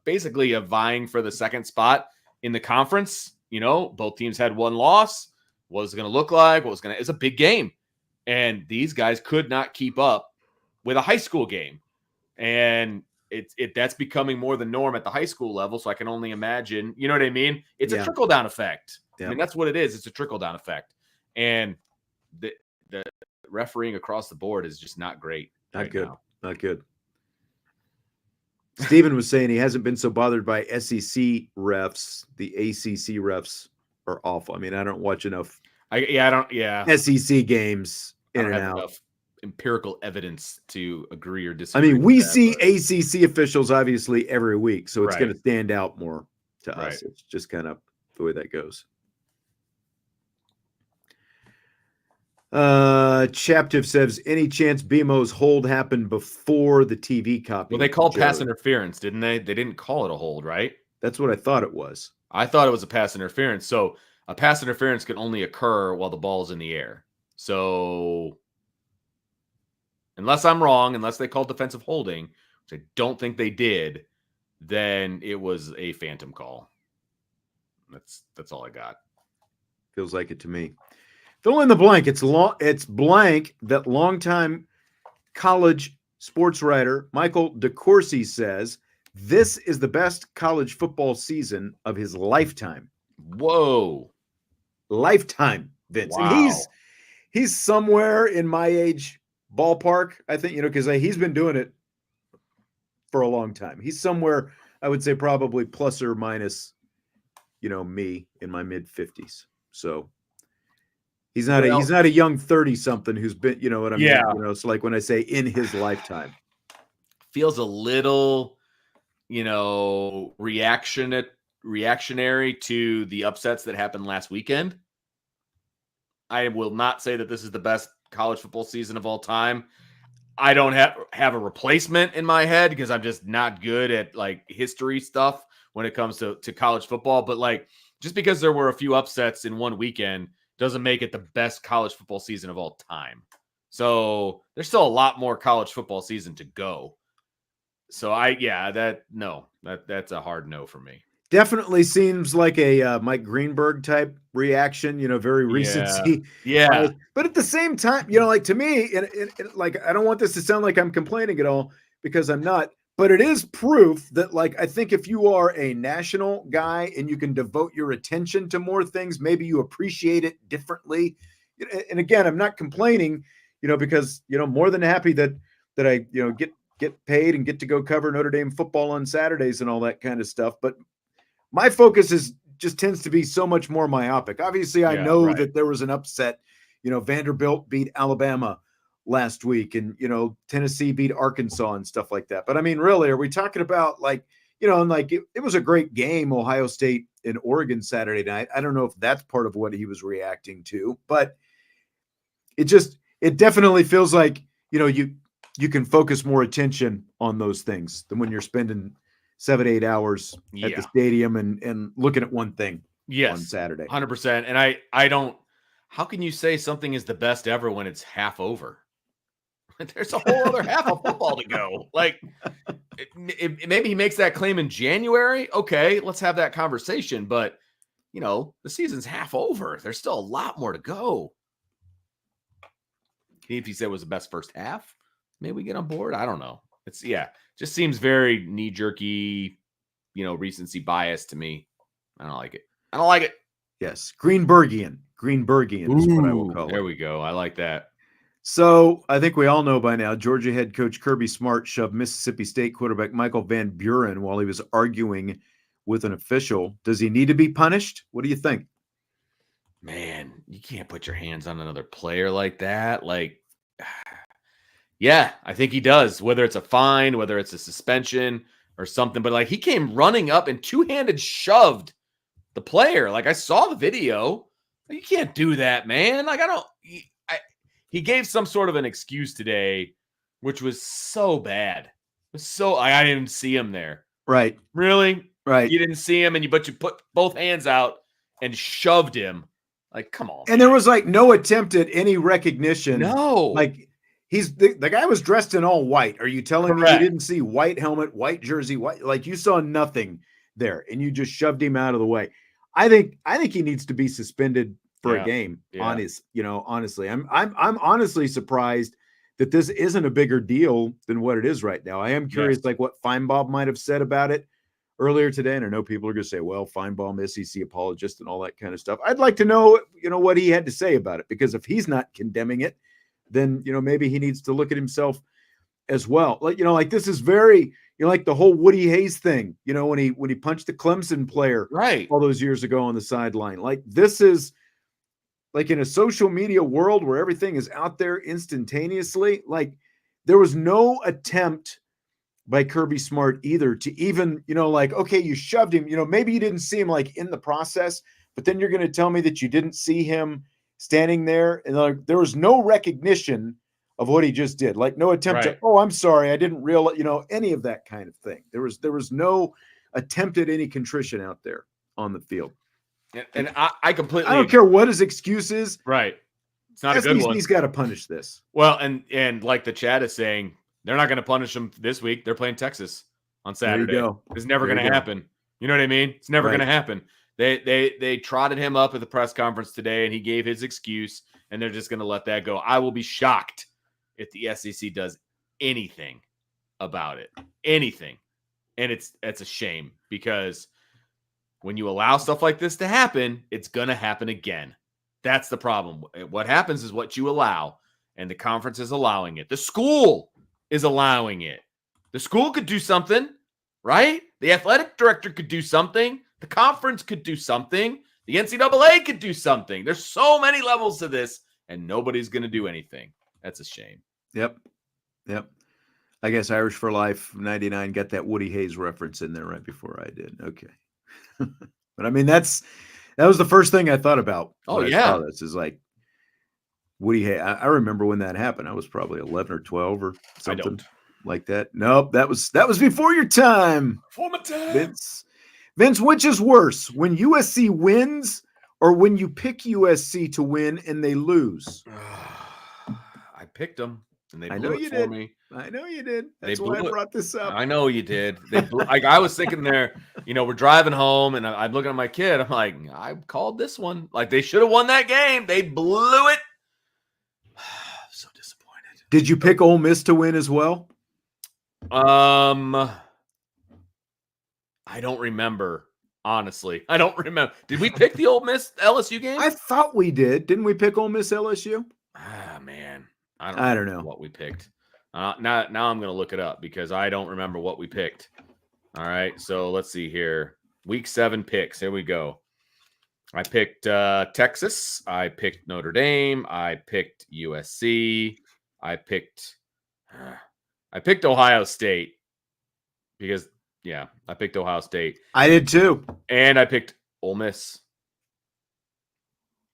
basically a vying for the second spot in the conference. Both teams had one loss. What was it going to look like? It's a big game. And these guys could not keep up with a high school game. And that's becoming more the norm at the high school level. So I can only imagine, you know what I mean? It's a trickle-down effect. Yeah. I mean, that's what it is. It's a trickle-down effect. And the refereeing across the board is just not great. Not good. Steven was saying he hasn't been so bothered by SEC refs. The ACC refs are awful. I mean, I don't watch enough SEC games in and out. Enough empirical evidence to agree or disagree. I mean, we see ACC officials obviously every week, so it's going to stand out more to us. It's just kind of the way that goes. Chaptiv says, any chance BMO's hold happened before the TV copy? Well, they called pass interference, didn't they? They didn't call it a hold, right? That's what I thought it was. I thought it was a pass interference. So a pass interference can only occur while the ball's in the air. So unless I'm wrong, unless they called defensive holding, which I don't think they did, then it was a phantom call. That's all I got. Feels like it to me. Fill in the blank. It's blank that longtime college sports writer Michael DeCourcy says this is the best college football season of his lifetime. Whoa. Lifetime, Vince. Wow. And he's somewhere in my age ballpark, I think, because he's been doing it for a long time. He's somewhere, I would say, probably plus or minus, me in my mid 50s. So he's not a young 30-something who's been, you know what I mean? It's like when I say in his lifetime. Feels a little, reactionary to the upsets that happened last weekend. I will not say that this is the best college football season of all time. I don't have a replacement in my head because I'm just not good at history stuff when it comes to college football. But just because there were a few upsets in one weekend doesn't make it the best college football season of all time. So there's still a lot more college football season to go. So that's a hard no for me. Definitely seems like a Mike Greenberg type reaction, very recency. Yeah. But at the same time, to me, and I don't want this to sound like I'm complaining at all because I'm not, but it is proof that I think if you are a national guy and you can devote your attention to more things, maybe you appreciate it differently. And again, I'm not complaining, because, more than happy that I, get paid and get to go cover Notre Dame football on Saturdays and all that kind of stuff. But my focus just tends to be so much more myopic. Obviously, I know that there was an upset. Vanderbilt beat Alabama last week, and Tennessee beat Arkansas and stuff like that. But I mean, really, are we talking about it was a great game, Ohio State and Oregon Saturday night. I don't know if that's part of what he was reacting to, but it definitely feels like you can focus more attention on those things than when you're spending 7-8 hours at the stadium and looking at one thing on Saturday. 100%. And I don't, how can you say something is the best ever when it's half over? There's a whole other half of football to go. Maybe he makes that claim in January. Okay, let's have that conversation. But, the season's half over. There's still a lot more to go. If he said it was the best first half, maybe we get on board. I don't know. Just seems very knee-jerky, recency bias to me. I don't like it. Yes. Greenbergian is what I will call it. There we go. I like that. So I think we all know by now, Georgia head coach Kirby Smart shoved Mississippi State quarterback Michael Van Buren while he was arguing with an official. Does he need to be punished? What do you think? Man, you can't put your hands on another player like that. Like, yeah, I think he does, whether it's a fine, whether it's a suspension or something. But like, he came running up and two-handed shoved the player. Like, I saw the video. You can't do that, man. Like, he gave some sort of an excuse today, which was so bad. It was so I didn't even see him there. Right. Really? Right. You didn't see him, but you put both hands out and shoved him. Like, come on. And there was like no attempt at any recognition. No. Like the guy was dressed in all white. Are you telling me you didn't see white helmet, white jersey, white? Like you saw nothing there and you just shoved him out of the way. I think he needs to be suspended for a game. Honestly, I'm honestly surprised that this isn't a bigger deal than what it is right now. I am curious, like what Feinbaum might have said about it earlier today. And I know people are going to say, well, Feinbaum, SEC apologist and all that kind of stuff. I'd like to know, what he had to say about it, because if he's not condemning it, then, maybe he needs to look at himself as well. Like, like this is very, like the whole Woody Hayes thing, when he punched the Clemson player all those years ago on the sideline. Like this is like in a social media world where everything is out there instantaneously. Like there was no attempt by Kirby Smart either to even, like, okay, you shoved him, maybe you didn't see him like in the process, but then you're going to tell me that you didn't see him standing there. And like, there was no recognition of what he just did. Like no attempt to, oh, I'm sorry, I didn't realize, any of that kind of thing. There was no attempt at any contrition out there on the field. And I completely, I don't care what his excuse is. Right. It's not a good one. He's got to punish this. Well, and like the chat is saying, they're not going to punish him this week. They're playing Texas on Saturday. There you go. It's never going to happen. You know what I mean? It's never going to happen. They trotted him up at the press conference today, and he gave his excuse, and they're just going to let that go. I will be shocked if the SEC does anything about it. Anything. And it's a shame, because when you allow stuff like this to happen, it's going to happen again. That's the problem. What happens is what you allow, and the conference is allowing it. The school is allowing it. The school could do something, right? The athletic director could do something. The conference could do something. The NCAA could do something. There's so many levels to this, and nobody's going to do anything. That's a shame. Yep. I guess Irish for Life 99 got that Woody Hayes reference in there right before I did. Okay. But I mean, that was the first thing I thought about. I saw this is like Woody Hayes. I remember when that happened. I was probably 11 or 12 or something like that. Nope, that was before your time. Before my time. Vince, which is worse, when USC wins or when you pick USC to win and they lose? I picked them, and they blew I know it you for did. me. I know you did. That's why I brought this up. I know you did. I was thinking there, we're driving home, and I'm looking at my kid. I'm like, I called this one. Like, they should have won that game. They blew it. So disappointed. Did you pick Ole Miss to win as well? I don't remember. Honestly, I don't remember. Did we pick the Ole Miss LSU game? I thought we did. Didn't we pick Ole Miss LSU? Ah, man. I don't know what we picked. Now I'm going to look it up, because I don't remember what we picked. All right. So let's see here. Week 7 picks. Here we go. I picked Texas. I picked Notre Dame. I picked USC. I picked Ohio State, because I picked Ohio State. I did too. And I picked Ole Miss.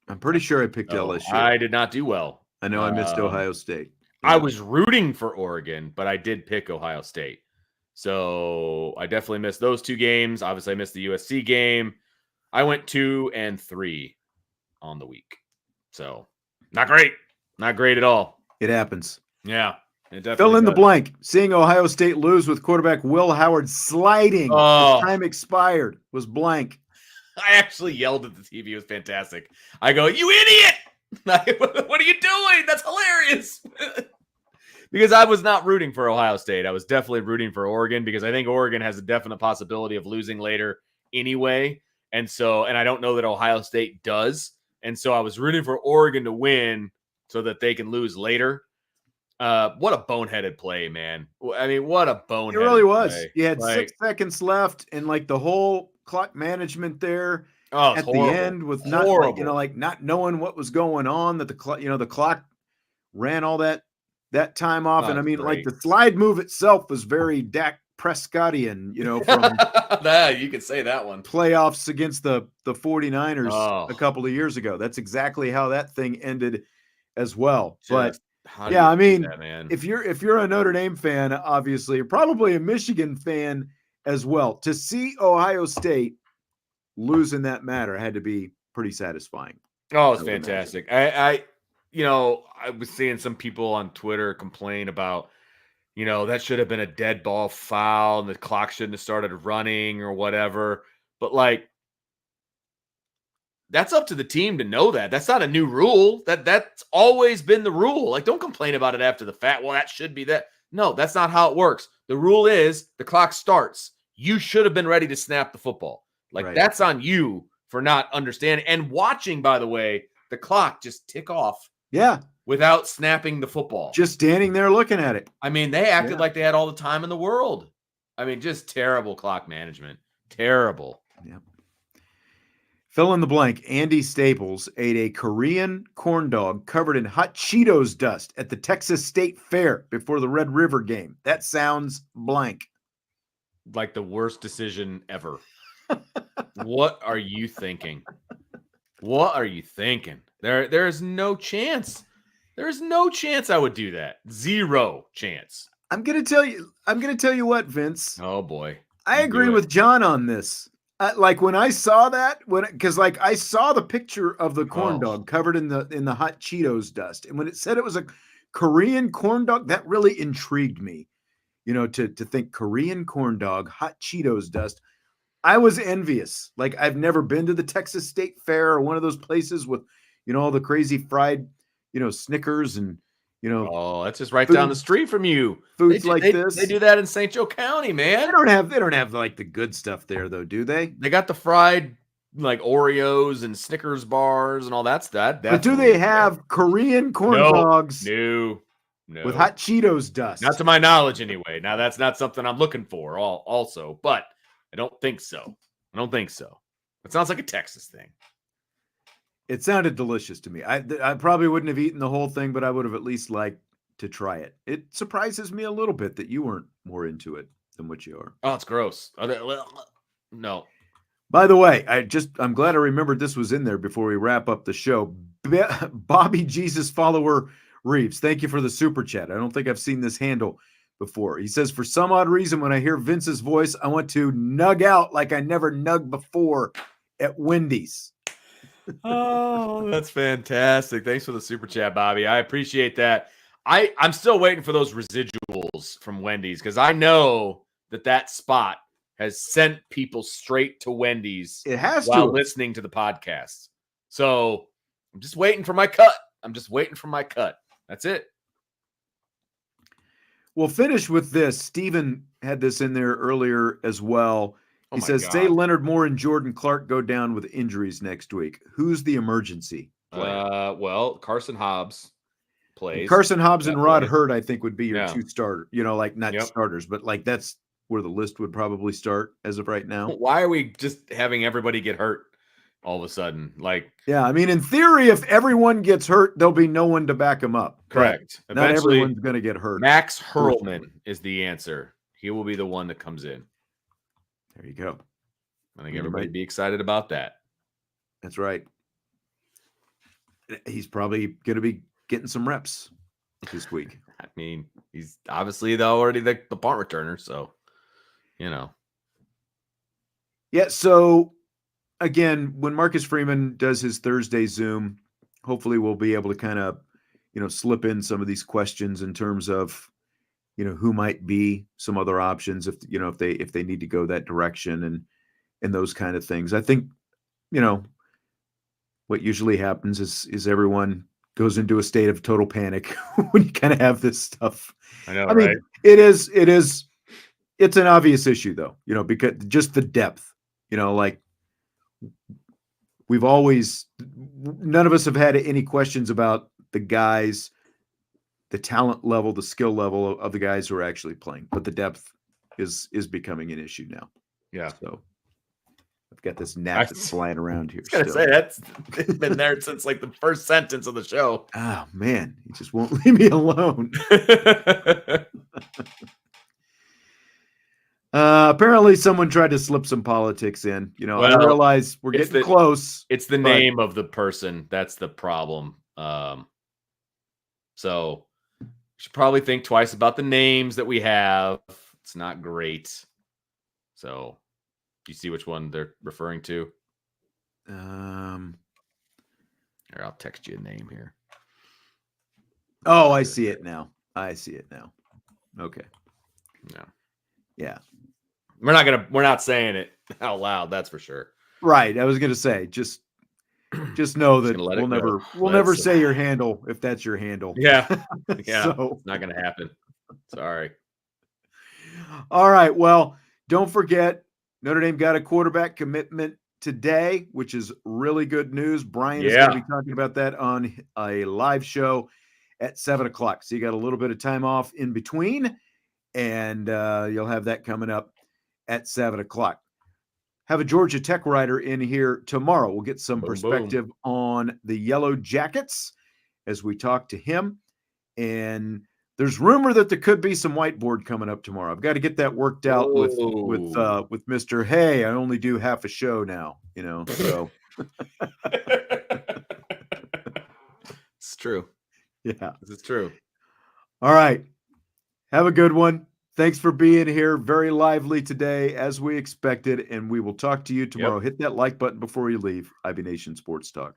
I'm pretty sure I picked LSU. I did not do well. I know I missed Ohio State. I was rooting for Oregon, but I did pick Ohio State. So I definitely missed those 2 games. Obviously, I missed the USC game. I went 2-3 on the week. So not great. Not great at all. It happens. Yeah. It definitely Fill in the does. blank. Seeing Ohio State lose with quarterback Will Howard sliding as time expired was blank. I actually yelled at the TV. It was fantastic. I go, "You idiot! What are you doing? That's hilarious." Because I was not rooting for Ohio State. I was definitely rooting for Oregon, because I think Oregon has a definite possibility of losing later anyway. And I don't know that Ohio State does. And so I was rooting for Oregon to win so that they can lose later. What a boneheaded play, man. I mean, what a boneheaded play. It really was. Play. You had 6 seconds left, and like the whole clock management there at horrible. the end with not like, like not knowing what was going on, that the clock, the clock ran all that time off. And I mean, like the slide move itself was very Dak Prescottian, from you could say that one. Playoffs against the 49ers a couple of years ago. That's exactly how that thing ended as well. But yeah, I mean, if you're a Notre Dame fan, obviously, you're probably a Michigan fan as well. To see Ohio State lose in that matter had to be pretty satisfying. Oh, it's fantastic. I was seeing some people on Twitter complain about, that should have been a dead ball foul and the clock shouldn't have started running or whatever. But like, that's up to the team to know that. That's not a new rule. That's always been the rule. Like, don't complain about it after the fact. Well, that should be that. No, that's not how it works. The rule is the clock starts. You should have been ready to snap the football. Like, that's on you for not understanding and watching, by the way, the clock just tick off. Yeah. Without snapping the football. Just standing there looking at it. I mean, they acted like they had all the time in the world. I mean, just terrible clock management. Terrible. Yeah. Fill in the blank. Andy Staples ate a Korean corn dog covered in hot Cheetos dust at the Texas State Fair before the Red River game. That sounds blank. Like the worst decision ever. What are you thinking? What are you thinking? There is no chance. There is no chance I would do that. Zero chance. I'm gonna tell you what, Vince. Oh boy. I agree with John on this. Like when I saw that, because like I saw the picture of the corn dog covered in the hot Cheetos dust, and when it said it was a Korean corn dog, that really intrigued me. To think Korean corn dog, hot Cheetos dust. I was envious. Like, I've never been to the Texas State Fair or one of those places with, all the crazy fried, Snickers and, that's just right down the street from you. Foods this. They do that in St. Joe County, man. They don't have like the good stuff there though, do they? They got the fried like Oreos and Snickers bars and all that stuff. But do they have Korean corn dogs? No. With hot Cheetos dust. Not to my knowledge anyway. Now that's not something I'm looking for also, but I don't think so. It sounds like a Texas thing. It sounded delicious to me. I probably wouldn't have eaten the whole thing, but I would have at least liked to try it. It surprises me a little bit that you weren't more into it than what you are. Oh, it's gross. No. By the way, I'm glad I remembered this was in there before we wrap up the show. Bobby Jesus follower Reeves, thank you for the super chat. I don't think I've seen this handle before. He says, for some odd reason, when I hear Vince's voice, I want to nug out like I never nugged before at Wendy's. Oh, that's fantastic. Thanks for the super chat, Bobby. I appreciate that. I'm still waiting for those residuals from Wendy's because I know that spot has sent people straight to Wendy's. It has while listening to the podcast. So I'm just waiting for my cut. That's it. We'll finish with this. Steven had this in there earlier as well. He says, say Leonard Moore and Jordan Clark go down with injuries next week. Who's the emergency player? Well, Carson Hobbs plays. Carson Hobbs and Rod Hurd, I think, would be your two starters. Like not starters, but like that's where the list would probably start as of right now. Why are we just having everybody get hurt all of a sudden? Like, yeah, I mean, in theory, if everyone gets hurt, there'll be no one to back them up. Correct. Not everyone's going to get hurt. Max Hurlman is the answer. He will be the one that comes in. There you go. I think everybody be excited about that. That's right. He's probably going to be getting some reps this week. I mean, he's obviously already the punt returner, so Yeah. So again, when Marcus Freeman does his Thursday Zoom, hopefully we'll be able to kind of slip in some of these questions in terms of who might be some other options if they need to go that direction and those kind of things. I think what usually happens is everyone goes into a state of total panic when you kind of have this stuff. I know. I mean, it's an obvious issue though, because just the depth, like none of us have had any questions about the guys, the talent level, the skill level of the guys who are actually playing. But the depth is becoming an issue now. Yeah. So I've got this gnat that's flying around here. I was gonna say it's been there since like the first sentence of the show. Oh man, he just won't leave me alone. Apparently someone tried to slip some politics in. You know, I realize we're getting close. It's the name of the person that's the problem. So you should probably think twice about the names that we have. It's not great. So do you see which one they're referring to? Here, I'll text you a name here. Oh, I see it now. Okay. No. Yeah. We're not saying it out loud, that's for sure. Right. I was gonna say, just know that we'll never say your handle if that's your handle. Yeah. Yeah. So, it's not gonna happen. Sorry. All right. Well, don't forget, Notre Dame got a quarterback commitment today, which is really good news. Brian is going to be talking about that on a live show at 7:00. So you got a little bit of time off in between, and you'll have that coming up at 7:00. Have a Georgia Tech writer in here tomorrow. We'll get some perspective on the Yellow Jackets as we talk to him. And there's rumor that there could be some whiteboard coming up tomorrow. I've got to get that worked out with Mr. Hey, I only do half a show now, you know. So it's true. Yeah, this is true. All right. Have a good one. Thanks for being here. Very lively today, as we expected, and we will talk to you tomorrow. Hit that like button before you leave. IB Nation Sports Talk.